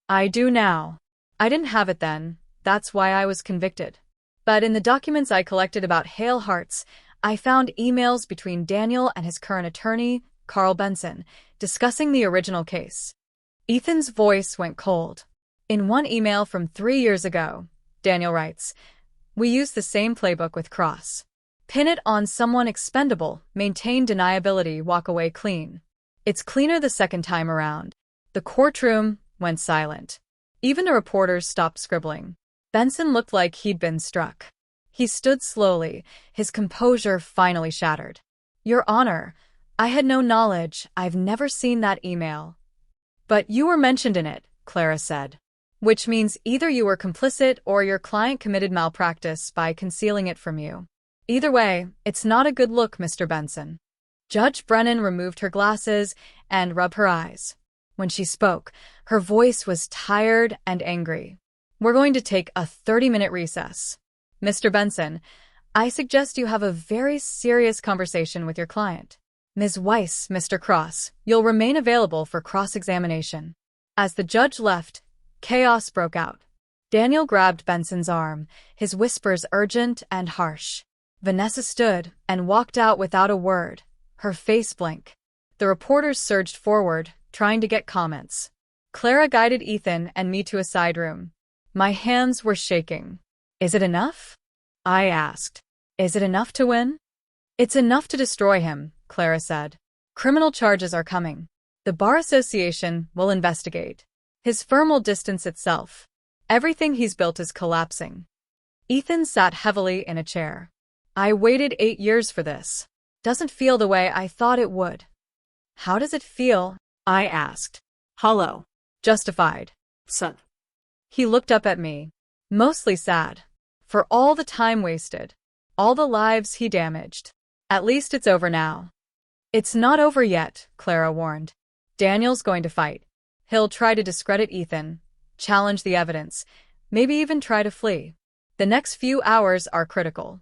I do now. I didn't have it then, that's why I was convicted. But in the documents I collected about Hale Hartz, I found emails between Daniel and his current attorney, Carl Benson, discussing the original case. Ethan's voice went cold. In one email from 3 years ago, Daniel writes, we used the same playbook with Cross. Pin it on someone expendable, maintain deniability, walk away clean. It's cleaner the second time around. The courtroom went silent. Even the reporters stopped scribbling. Benson looked like he'd been struck. He stood slowly, his composure finally shattered. Your Honor, I had no knowledge, I've never seen that email. But you were mentioned in it, Clara said. Which means either you were complicit or your client committed malpractice by concealing it from you. Either way, it's not a good look, Mr. Benson. Judge Brennan removed her glasses and rubbed her eyes. When she spoke, her voice was tired and angry. We're going to take a 30-minute recess. Mr. Benson, I suggest you have a very serious conversation with your client. Ms. Weiss, Mr. Cross, you'll remain available for cross-examination. As the judge left, chaos broke out. Daniel grabbed Benson's arm, his whispers urgent and harsh. Vanessa stood and walked out without a word, her face blank. The reporters surged forward, trying to get comments. Clara guided Ethan and me to a side room. My hands were shaking. Is it enough? I asked. Is it enough to win? It's enough to destroy him, Clara said. Criminal charges are coming. The Bar Association will investigate. His firm will distance itself. Everything he's built is collapsing. Ethan sat heavily in a chair. I waited 8 years for this. Doesn't feel the way I thought it would. How does it feel? I asked. Hollow. Justified. Sad. He looked up at me. Mostly sad. For all the time wasted. All the lives he damaged. At least it's over now. It's not over yet, Clara warned. Daniel's going to fight. He'll try to discredit Ethan, challenge the evidence, maybe even try to flee. The next few hours are critical.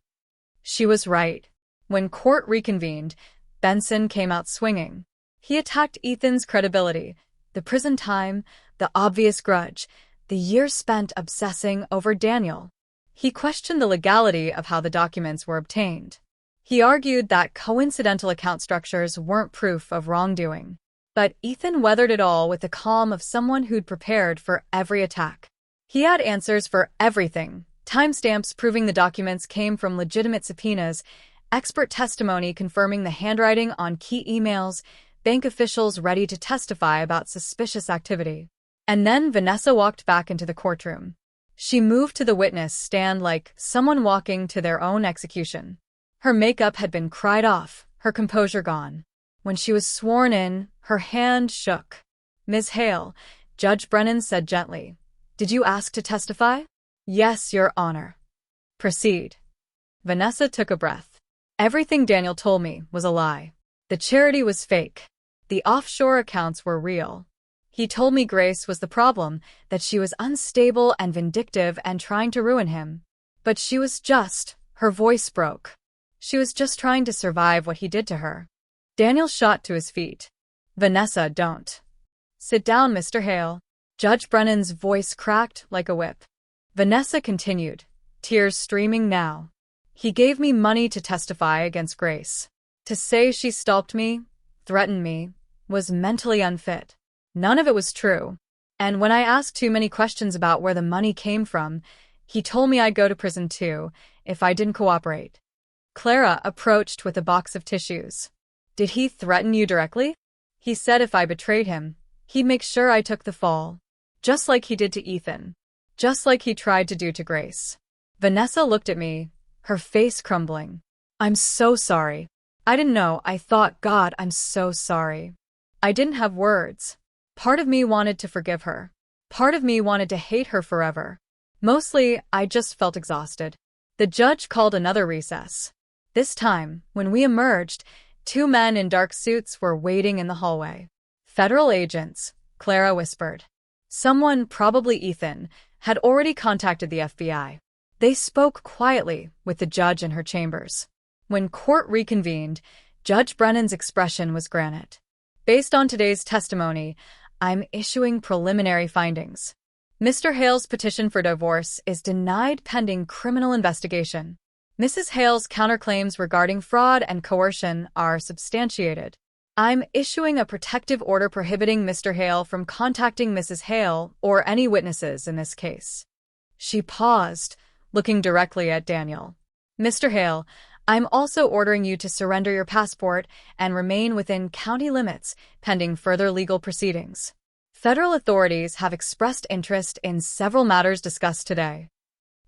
She was right. When court reconvened, Benson came out swinging. He attacked Ethan's credibility, the prison time, the obvious grudge, the years spent obsessing over Daniel. He questioned the legality of how the documents were obtained. He argued that coincidental account structures weren't proof of wrongdoing. But Ethan weathered it all with the calm of someone who'd prepared for every attack. He had answers for everything: timestamps proving the documents came from legitimate subpoenas, expert testimony confirming the handwriting on key emails, bank officials ready to testify about suspicious activity. And then Vanessa walked back into the courtroom. She moved to the witness stand like someone walking to their own execution. Her makeup had been cried off, her composure gone. When she was sworn in, her hand shook. "Ms. Hale," Judge Brennan said gently, "did you ask to testify?" "Yes, Your Honor." "Proceed." Vanessa took a breath. Everything Daniel told me was a lie. The charity was fake. The offshore accounts were real. He told me Grace was the problem, that she was unstable and vindictive and trying to ruin him. But she was just, her voice broke. She was just trying to survive what he did to her. Daniel shot to his feet. "Vanessa, don't." "Sit down, Mr. Hale." Judge Brennan's voice cracked like a whip. Vanessa continued, tears streaming now. "He gave me money to testify against Grace. To say she stalked me, threatened me, was mentally unfit. None of it was true. And when I asked too many questions about where the money came from, he told me I'd go to prison too, if I didn't cooperate." Clara approached with a box of tissues. "Did he threaten you directly?" "He said if I betrayed him, he'd make sure I took the fall. Just like he did to Ethan. Just like he tried to do to Grace." Vanessa looked at me, her face crumbling. "I'm so sorry. I didn't know. I thought, God, I'm so sorry." I didn't have words. Part of me wanted to forgive her. Part of me wanted to hate her forever. Mostly, I just felt exhausted. The judge called another recess. This time, when we emerged, 2 men in dark suits were waiting in the hallway. "Federal agents," Clara whispered. Someone, probably Ethan, had already contacted the FBI. They spoke quietly with the judge in her chambers. When court reconvened, Judge Brennan's expression was granite. "Based on today's testimony, I'm issuing preliminary findings. Mr. Hale's petition for divorce is denied pending criminal investigation. Mrs. Hale's counterclaims regarding fraud and coercion are substantiated. I'm issuing a protective order prohibiting Mr. Hale from contacting Mrs. Hale or any witnesses in this case." She paused, looking directly at Daniel. "Mr. Hale, I'm also ordering you to surrender your passport and remain within county limits pending further legal proceedings. Federal authorities have expressed interest in several matters discussed today."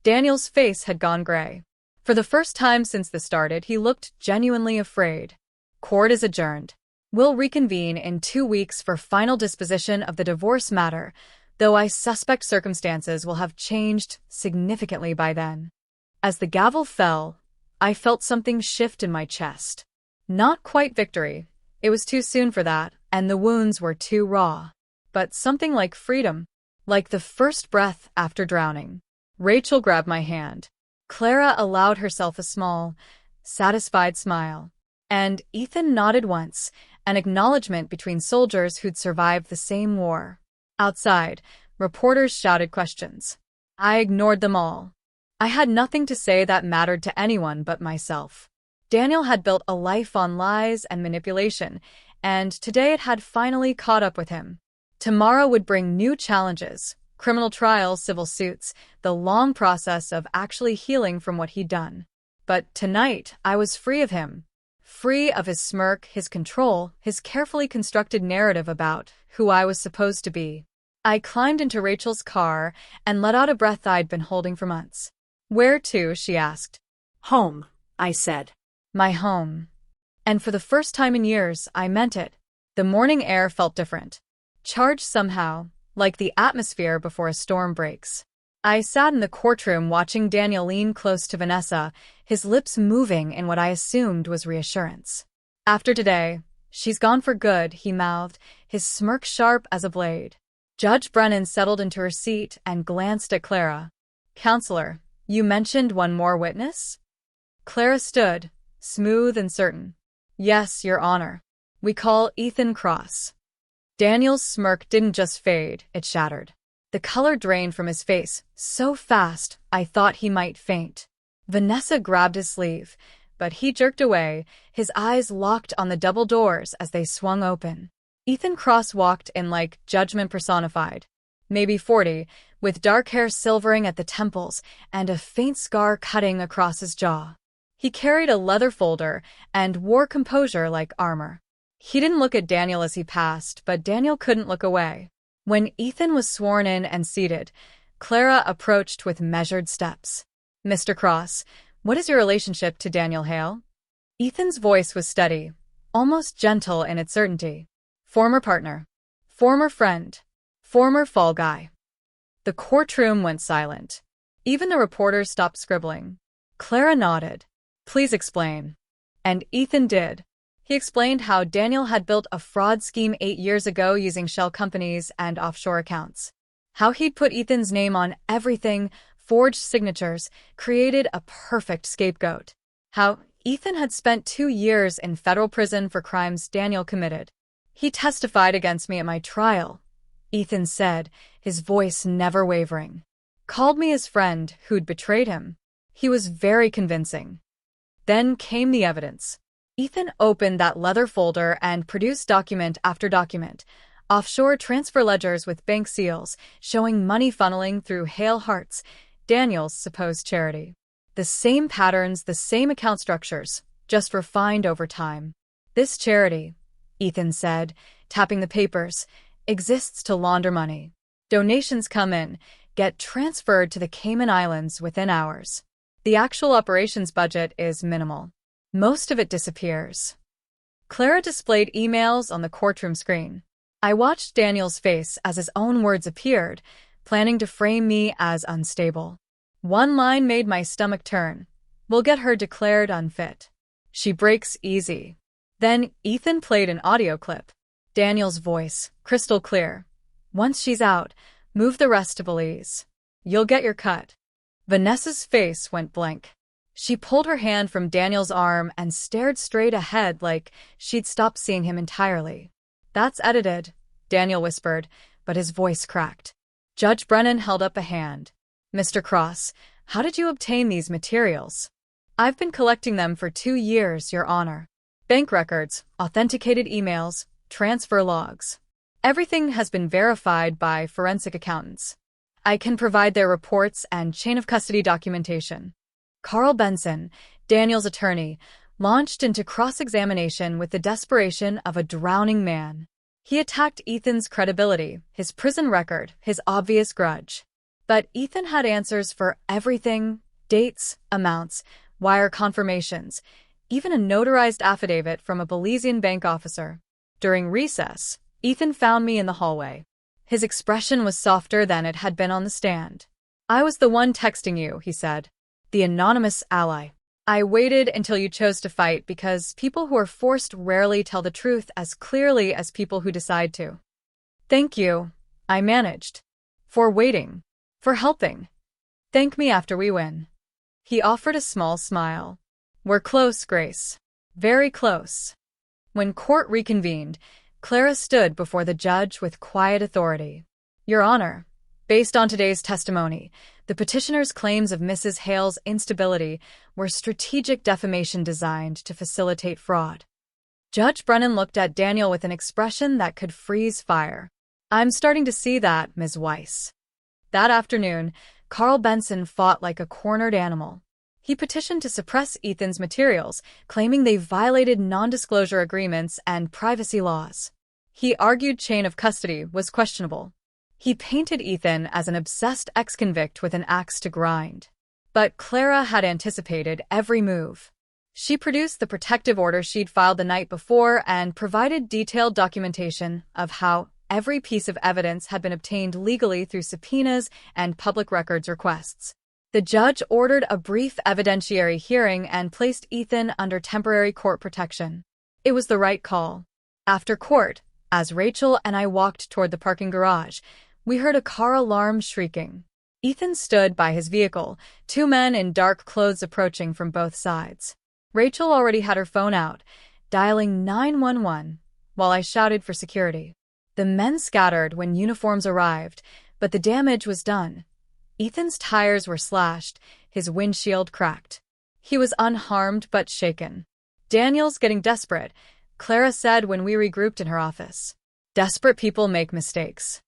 Daniel's face had gone gray. For the first time since this started, he looked genuinely afraid. "Court is adjourned. We'll reconvene in 2 weeks for final disposition of the divorce matter, though I suspect circumstances will have changed significantly by then." As the gavel fell, I felt something shift in my chest. Not quite victory. It was too soon for that, and the wounds were too raw. But something like freedom, like the first breath after drowning. Rachel grabbed my hand. Clara allowed herself a small, satisfied smile. And Ethan nodded once, an acknowledgement between soldiers who'd survived the same war. Outside, reporters shouted questions. I ignored them all. I had nothing to say that mattered to anyone but myself. Daniel had built a life on lies and manipulation, and today it had finally caught up with him. Tomorrow would bring new challenges: criminal trials, civil suits, the long process of actually healing from what he'd done. But tonight, I was free of him. Free of his smirk, his control, his carefully constructed narrative about who I was supposed to be. I climbed into Rachel's car and let out a breath I'd been holding for months. "Where to?" she asked. "Home," I said. My home. And for the first time in years, I meant it. The morning air felt different. Charged somehow, like the atmosphere before a storm breaks. I sat in the courtroom watching Daniel lean close to Vanessa, his lips moving in what I assumed was reassurance. "After today, she's gone for good," he mouthed, his smirk sharp as a blade. Judge Brennan settled into her seat and glanced at Clara. "Counselor, you mentioned one more witness?" Clara stood, smooth and certain. "Yes, Your Honor. We call Ethan Cross." Daniel's smirk didn't just fade, it shattered. The color drained from his face, so fast I thought he might faint. Vanessa grabbed his sleeve, but he jerked away, his eyes locked on the double doors as they swung open. Ethan Cross walked in like judgment personified. Maybe 40, with dark hair silvering at the temples and a faint scar cutting across his jaw. He carried a leather folder and wore composure like armor. He didn't look at Daniel as he passed, but Daniel couldn't look away. When Ethan was sworn in and seated, Clara approached with measured steps. "Mr. Cross, what is your relationship to Daniel Hale?" Ethan's voice was steady, almost gentle in its certainty. "Former partner. Former friend. Former fall guy." The courtroom went silent. Even the reporters stopped scribbling. Clara nodded. "Please explain." And Ethan did. He explained how Daniel had built a fraud scheme 8 years ago using shell companies and offshore accounts. How he'd put Ethan's name on everything, forged signatures, created a perfect scapegoat. How Ethan had spent 2 years in federal prison for crimes Daniel committed. "He testified against me at my trial," Ethan said, his voice never wavering. "Called me his friend who'd betrayed him. He was very convincing." Then came the evidence. Ethan opened that leather folder and produced document after document, offshore transfer ledgers with bank seals, showing money funneling through Hale Hearts, Daniel's supposed charity. The same patterns, the same account structures, just refined over time. "This charity," Ethan said, tapping the papers, "exists to launder money. Donations come in, get transferred to the Cayman Islands within hours. The actual operations budget is minimal. Most of it disappears." Clara displayed emails on the courtroom screen. I watched Daniel's face as his own words appeared, planning to frame me as unstable. One line made my stomach turn. "We'll get her declared unfit. She breaks easy." Then Ethan played an audio clip. Daniel's voice, crystal clear. "Once she's out, move the rest to Belize. You'll get your cut." Vanessa's face went blank. She pulled her hand from Daniel's arm and stared straight ahead like she'd stopped seeing him entirely. "That's edited," Daniel whispered, but his voice cracked. Judge Brennan held up a hand. "Mr. Cross, how did you obtain these materials?" "I've been collecting them for 2 years, Your Honor. Bank records, authenticated emails, transfer logs. Everything has been verified by forensic accountants. I can provide their reports and chain of custody documentation." Carl Benson, Daniel's attorney, launched into cross-examination with the desperation of a drowning man. He attacked Ethan's credibility, his prison record, his obvious grudge. But Ethan had answers for everything: dates, amounts, wire confirmations, even a notarized affidavit from a Belizean bank officer. During recess, Ethan found me in the hallway. His expression was softer than it had been on the stand. "I was the one texting you," he said. "The anonymous ally. I waited until you chose to fight because people who are forced rarely tell the truth as clearly as people who decide to." "Thank you," I managed. "For waiting. For helping. Thank me after we win." He offered a small smile. "We're close, Grace. Very close." When court reconvened, Clara stood before the judge with quiet authority. "Your Honor, based on today's testimony, the petitioner's claims of Mrs. Hale's instability were strategic defamation designed to facilitate fraud." Judge Brennan looked at Daniel with an expression that could freeze fire. "I'm starting to see that, Ms. Weiss." That afternoon, Carl Benson fought like a cornered animal. He petitioned to suppress Ethan's materials, claiming they violated non-disclosure agreements and privacy laws. He argued chain of custody was questionable. He painted Ethan as an obsessed ex-convict with an axe to grind. But Clara had anticipated every move. She produced the protective order she'd filed the night before and provided detailed documentation of how every piece of evidence had been obtained legally through subpoenas and public records requests. The judge ordered a brief evidentiary hearing and placed Ethan under temporary court protection. It was the right call. After court, as Rachel and I walked toward the parking garage, we heard a car alarm shrieking. Ethan stood by his vehicle, 2 men in dark clothes approaching from both sides. Rachel already had her phone out, dialing 911, while I shouted for security. The men scattered when uniforms arrived, but the damage was done. Ethan's tires were slashed, his windshield cracked. He was unharmed but shaken. "Daniel's getting desperate," Clara said when we regrouped in her office. "Desperate people make mistakes."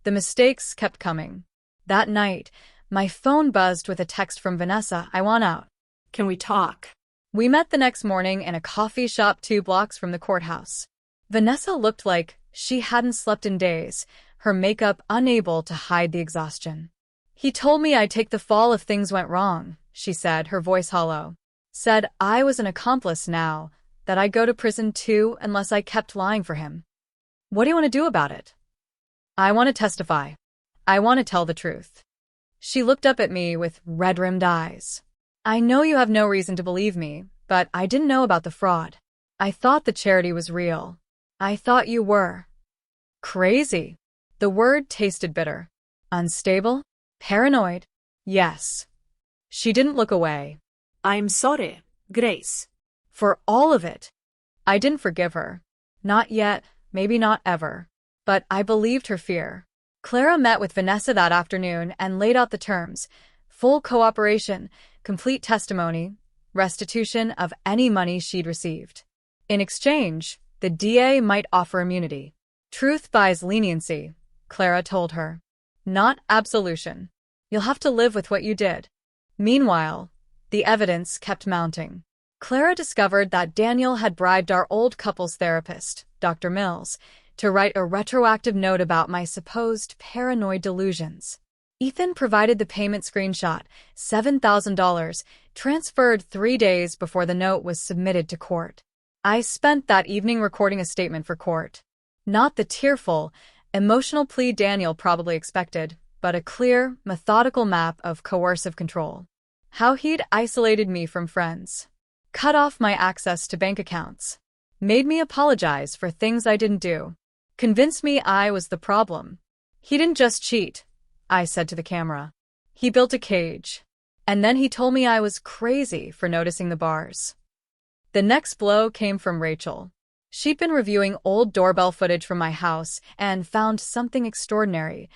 The mistakes kept coming. That night, my phone buzzed with a text from Vanessa. "I want out." Can we talk? We met the next morning in a coffee shop 2 blocks from the courthouse. Vanessa looked like she hadn't slept in days, her makeup unable to hide the exhaustion. "He told me I'd take the fall if things went wrong," she said, her voice hollow. "Said I was an accomplice now, that I'd go to prison too unless I kept lying for him." "What do you want to do about it?" "I want to testify. I want to tell the truth." She looked up at me with red-rimmed eyes. "I know you have no reason to believe me, but I didn't know about the fraud. I thought the charity was real. I thought you were crazy." The word tasted bitter. "Unstable? Paranoid?" "Yes." She didn't look away. I'm sorry, Grace. "For all of it." I didn't forgive her. Not yet, maybe not ever. But I believed her fear. Clara met with Vanessa that afternoon and laid out the terms: full cooperation, complete testimony, restitution of any money she'd received. In exchange, the DA might offer immunity. "Truth buys leniency," Clara told her. "Not absolution. You'll have to live with what you did." Meanwhile, the evidence kept mounting. Clara discovered that Daniel had bribed our old couples therapist, Dr. Mills, to write a retroactive note about my supposed paranoid delusions. Ethan provided the payment screenshot, $7,000, transferred 3 days before the note was submitted to court. I spent that evening recording a statement for court. Not the tearful, emotional plea Daniel probably expected, but a clear, methodical map of coercive control. How he'd isolated me from friends, cut off my access to bank accounts, made me apologize for things I didn't do, convinced me I was the problem. "He didn't just cheat," I said to the camera. "He built a cage." And then he told me I was crazy for noticing the bars. The next blow came from Rachel. She'd been reviewing old doorbell footage from my house and found something extraordinary.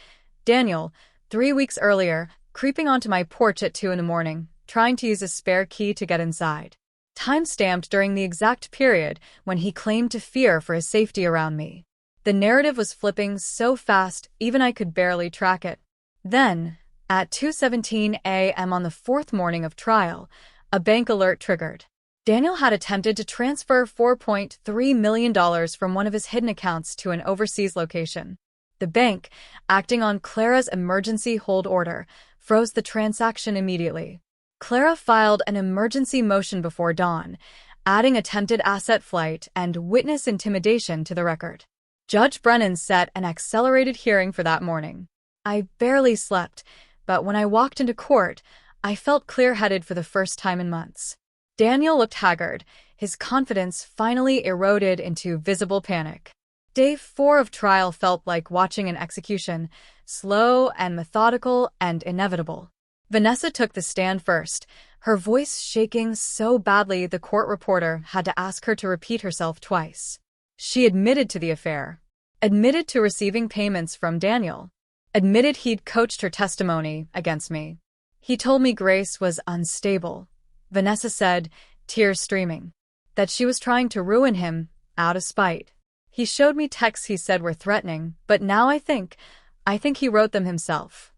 Daniel, 3 weeks earlier, creeping onto my porch at 2 a.m, trying to use a spare key to get inside. Time-stamped during the exact period when he claimed to fear for his safety around me. The narrative was flipping so fast, even I could barely track it. Then, at 2:17 a.m. on the 4th morning of trial, a bank alert triggered. Daniel had attempted to transfer $4.3 million from one of his hidden accounts to an overseas location. The bank, acting on Clara's emergency hold order, froze the transaction immediately. Clara filed an emergency motion before dawn, adding attempted asset flight and witness intimidation to the record. Judge Brennan set an accelerated hearing for that morning. I barely slept, but when I walked into court, I felt clear-headed for the first time in months. Daniel looked haggard, his confidence finally eroded into visible panic. Day 4 of trial felt like watching an execution, slow and methodical and inevitable. Vanessa took the stand first, her voice shaking so badly the court reporter had to ask her to repeat herself twice. She admitted to the affair, admitted to receiving payments from Daniel, admitted he'd coached her testimony against me. "He told me Grace was unstable," Vanessa said, tears streaming, "that she was trying to ruin him out of spite. He showed me texts he said were threatening, but now I think he wrote them himself."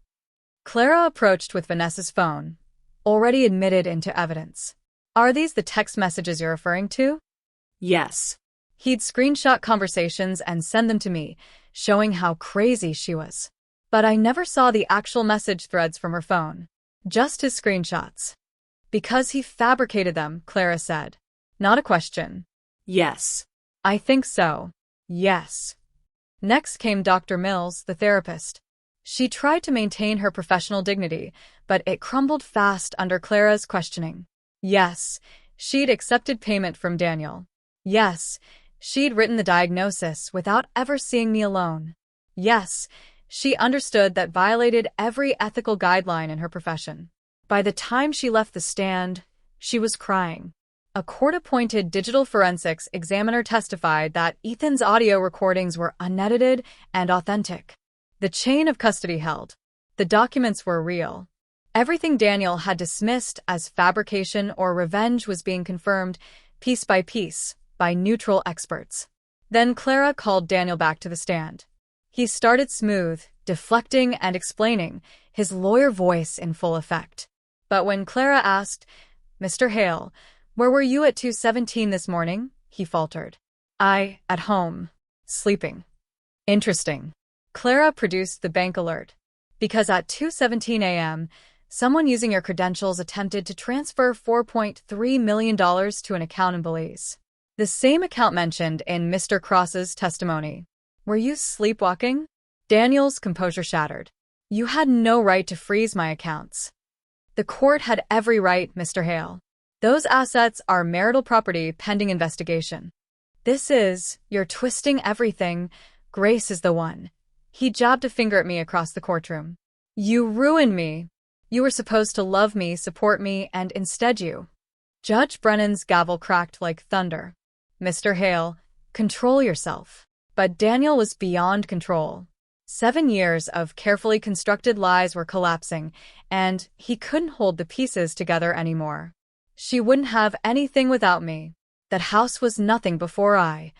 Clara approached with Vanessa's phone, already admitted into evidence. "Are these the text messages you're referring to?" Yes. He'd screenshot conversations and send them to me, showing how crazy she was. But I never saw the actual message threads from her phone, just his screenshots. "Because he fabricated them," Clara said. Not a question. Yes. "I think so. Yes." Next came Dr. Mills, the therapist. She tried to maintain her professional dignity, but it crumbled fast under Clara's questioning. Yes, she'd accepted payment from Daniel. Yes, she'd written the diagnosis without ever seeing me alone. Yes, she understood that violated every ethical guideline in her profession. By the time she left the stand, she was crying. A court-appointed digital forensics examiner testified that Ethan's audio recordings were unedited and authentic. The chain of custody held. The documents were real. Everything Daniel had dismissed as fabrication or revenge was being confirmed, piece by piece, by neutral experts. Then Clara called Daniel back to the stand. He started smooth, deflecting and explaining, his lawyer voice in full effect. But when Clara asked, "Mr. Hale, where were you at 2:17 this morning?" he faltered. At home. Sleeping." "Interesting." Clara produced the bank alert. "Because at 2:17 a.m., someone using your credentials attempted to transfer $4.3 million to an account in Belize. The same account mentioned in Mr. Cross's testimony. Were you sleepwalking?" Daniel's composure shattered. "You had no right to freeze my accounts." "The court had every right, Mr. Hale. Those assets are marital property pending investigation." You're twisting everything. Grace is the one." He jabbed a finger at me across the courtroom. "You ruined me. You were supposed to love me, support me, and instead you." Judge Brennan's gavel cracked like thunder. "Mr. Hale, control yourself." But Daniel was beyond control. 7 years of carefully constructed lies were collapsing, and he couldn't hold the pieces together anymore. "She wouldn't have anything without me. That house was nothing before I.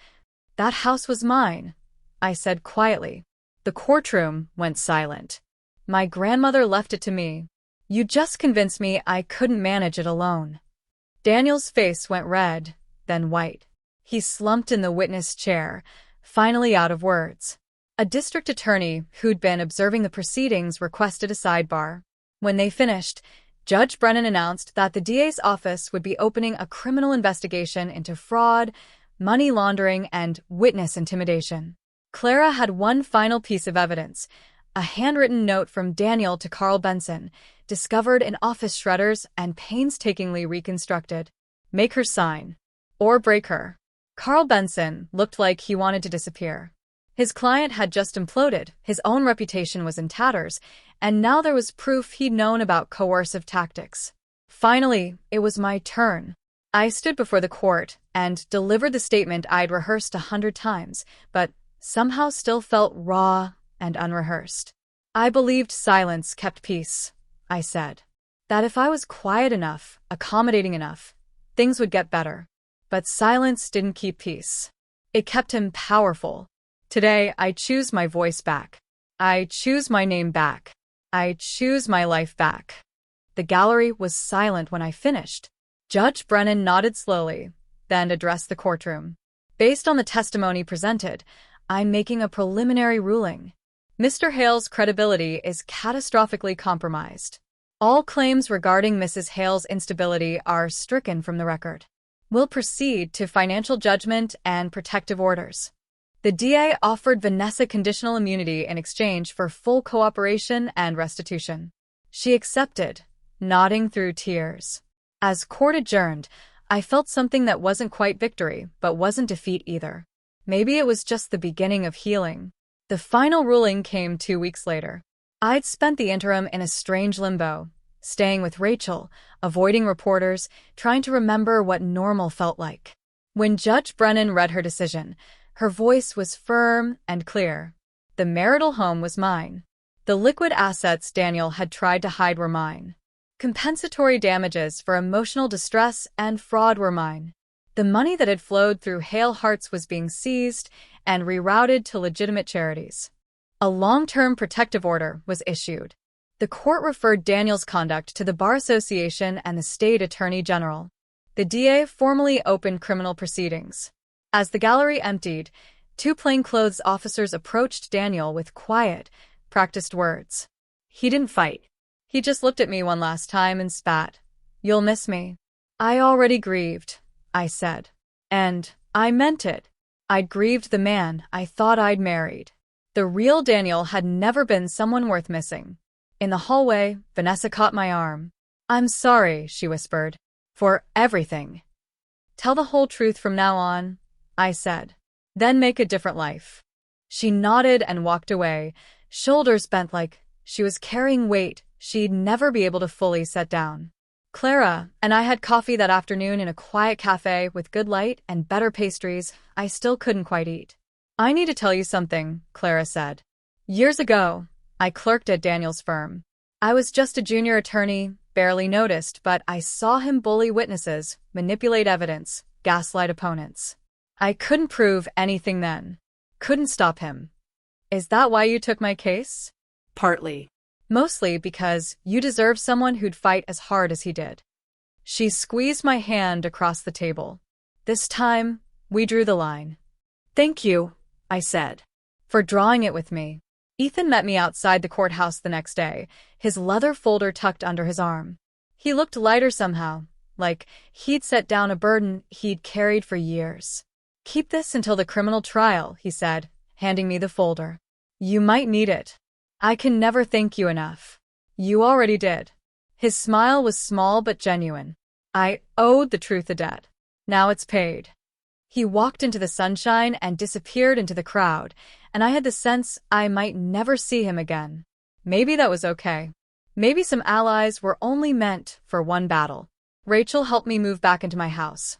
That house was mine," I said quietly. The courtroom went silent. "My grandmother left it to me. You just convinced me I couldn't manage it alone." Daniel's face went red, then white. He slumped in the witness chair, finally out of words. A district attorney who'd been observing the proceedings requested a sidebar. When they finished, Judge Brennan announced that the DA's office would be opening a criminal investigation into fraud, money laundering, and witness intimidation. Clara had one final piece of evidence, a handwritten note from Daniel to Carl Benson, discovered in office shredders and painstakingly reconstructed. "Make her sign. Or break her." Carl Benson looked like he wanted to disappear. His client had just imploded, his own reputation was in tatters, and now there was proof he'd known about coercive tactics. Finally, it was my turn. I stood before the court and delivered the statement I'd rehearsed 100 times, but somehow still felt raw and unrehearsed. "I believed silence kept peace," I said. "That if I was quiet enough, accommodating enough, things would get better. But silence didn't keep peace. It kept him powerful. Today, I choose my voice back. I choose my name back. I choose my life back." The gallery was silent when I finished. Judge Brennan nodded slowly, then addressed the courtroom. "Based on the testimony presented, I'm making a preliminary ruling. Mr. Hale's credibility is catastrophically compromised. All claims regarding Mrs. Hale's instability are stricken from the record. We'll proceed to financial judgment and protective orders." The DA offered Vanessa conditional immunity in exchange for full cooperation and restitution. She accepted, nodding through tears. As court adjourned, I felt something that wasn't quite victory, but wasn't defeat either. Maybe it was just the beginning of healing. The final ruling came 2 weeks later. I'd spent the interim in a strange limbo, staying with Rachel, avoiding reporters, trying to remember what normal felt like. When Judge Brennan read her decision, her voice was firm and clear. The marital home was mine. The liquid assets Daniel had tried to hide were mine. Compensatory damages for emotional distress and fraud were mine. The money that had flowed through Hale Hearts was being seized and rerouted to legitimate charities. A long-term protective order was issued. The court referred Daniel's conduct to the Bar Association and the State Attorney General. The DA formally opened criminal proceedings. As the gallery emptied, 2 plainclothes officers approached Daniel with quiet, practiced words. He didn't fight. He just looked at me one last time and spat. "You'll miss me." "I already grieved," I said. And I meant it. I'd grieved the man I thought I'd married. The real Daniel had never been someone worth missing. In the hallway, Vanessa caught my arm. "I'm sorry," she whispered, "for everything. Tell the whole truth from now on," I said. "Then make a different life." She nodded and walked away, shoulders bent like she was carrying weight she'd never be able to fully set down. Clara and I had coffee that afternoon in a quiet cafe with good light and better pastries I still couldn't quite eat. I need to tell you something, Clara said. Years ago, I clerked at Daniel's firm. I was just a junior attorney, barely noticed, but I saw him bully witnesses, manipulate evidence, gaslight opponents. I couldn't prove anything then. Couldn't stop him. Is that why you took my case? Partly. Mostly because you deserve someone who'd fight as hard as he did. She squeezed my hand across the table. This time, we drew the line. Thank you, I said. For drawing it with me. Ethan met me outside the courthouse the next day, his leather folder tucked under his arm. He looked lighter somehow, like he'd set down a burden he'd carried for years. Keep this until the criminal trial, he said, handing me the folder. You might need it. I can never thank you enough. You already did. His smile was small but genuine. I owed the truth a debt. Now it's paid. He walked into the sunshine and disappeared into the crowd, and I had the sense I might never see him again. Maybe that was okay. Maybe some allies were only meant for one battle. Rachel helped me move back into my house,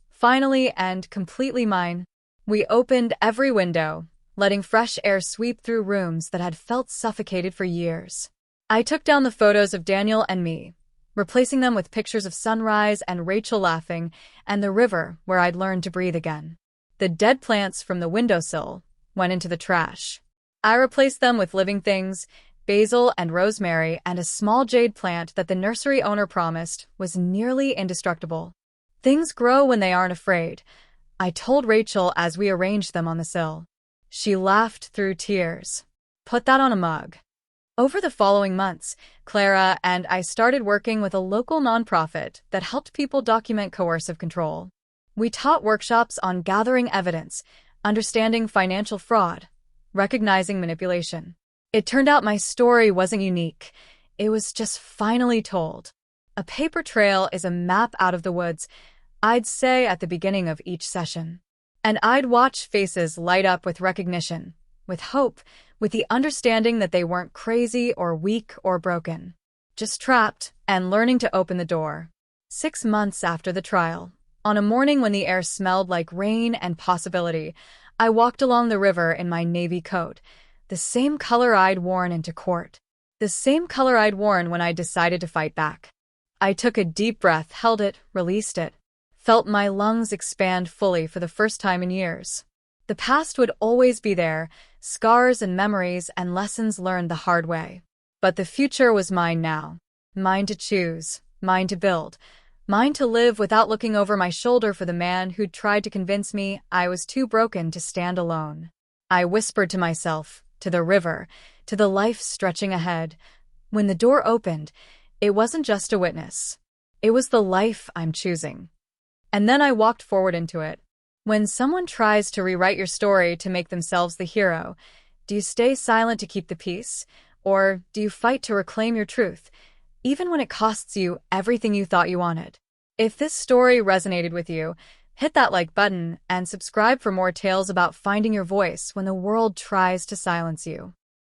finally and completely mine. We opened every window, letting fresh air sweep through rooms that had felt suffocated for years. I took down the photos of Daniel and me, replacing them with pictures of sunrise and Rachel laughing and the river where I'd learned to breathe again. The dead plants from the windowsill went into the trash. I replaced them with living things, basil and rosemary and a small jade plant that the nursery owner promised was nearly indestructible. Things grow when they aren't afraid, I told Rachel as we arranged them on the sill. She laughed through tears. Put that on a mug. Over the following months, Clara and I started working with a local nonprofit that helped people document coercive control. We taught workshops on gathering evidence, understanding financial fraud, recognizing manipulation. It turned out my story wasn't unique. It was just finally told. A paper trail is a map out of the woods, I'd say at the beginning of each session. And I'd watch faces light up with recognition, with hope, with the understanding that they weren't crazy or weak or broken. Just trapped and learning to open the door. 6 months after the trial, on a morning when the air smelled like rain and possibility, I walked along the river in my navy coat, the same color I'd worn into court, the same color I'd worn when I decided to fight back. I took a deep breath, held it, released it. Felt my lungs expand fully for the first time in years. The past would always be there, scars and memories and lessons learned the hard way. But the future was mine now. Mine to choose, mine to build, mine to live without looking over my shoulder for the man who'd tried to convince me I was too broken to stand alone. I whispered to myself, to the river, to the life stretching ahead. When the door opened, it wasn't just a witness. It was the life I'm choosing. And then I walked forward into it. When someone tries to rewrite your story to make themselves the hero, do you stay silent to keep the peace? Or do you fight to reclaim your truth, even when it costs you everything you thought you wanted? If this story resonated with you, hit that like button and subscribe for more tales about finding your voice when the world tries to silence you.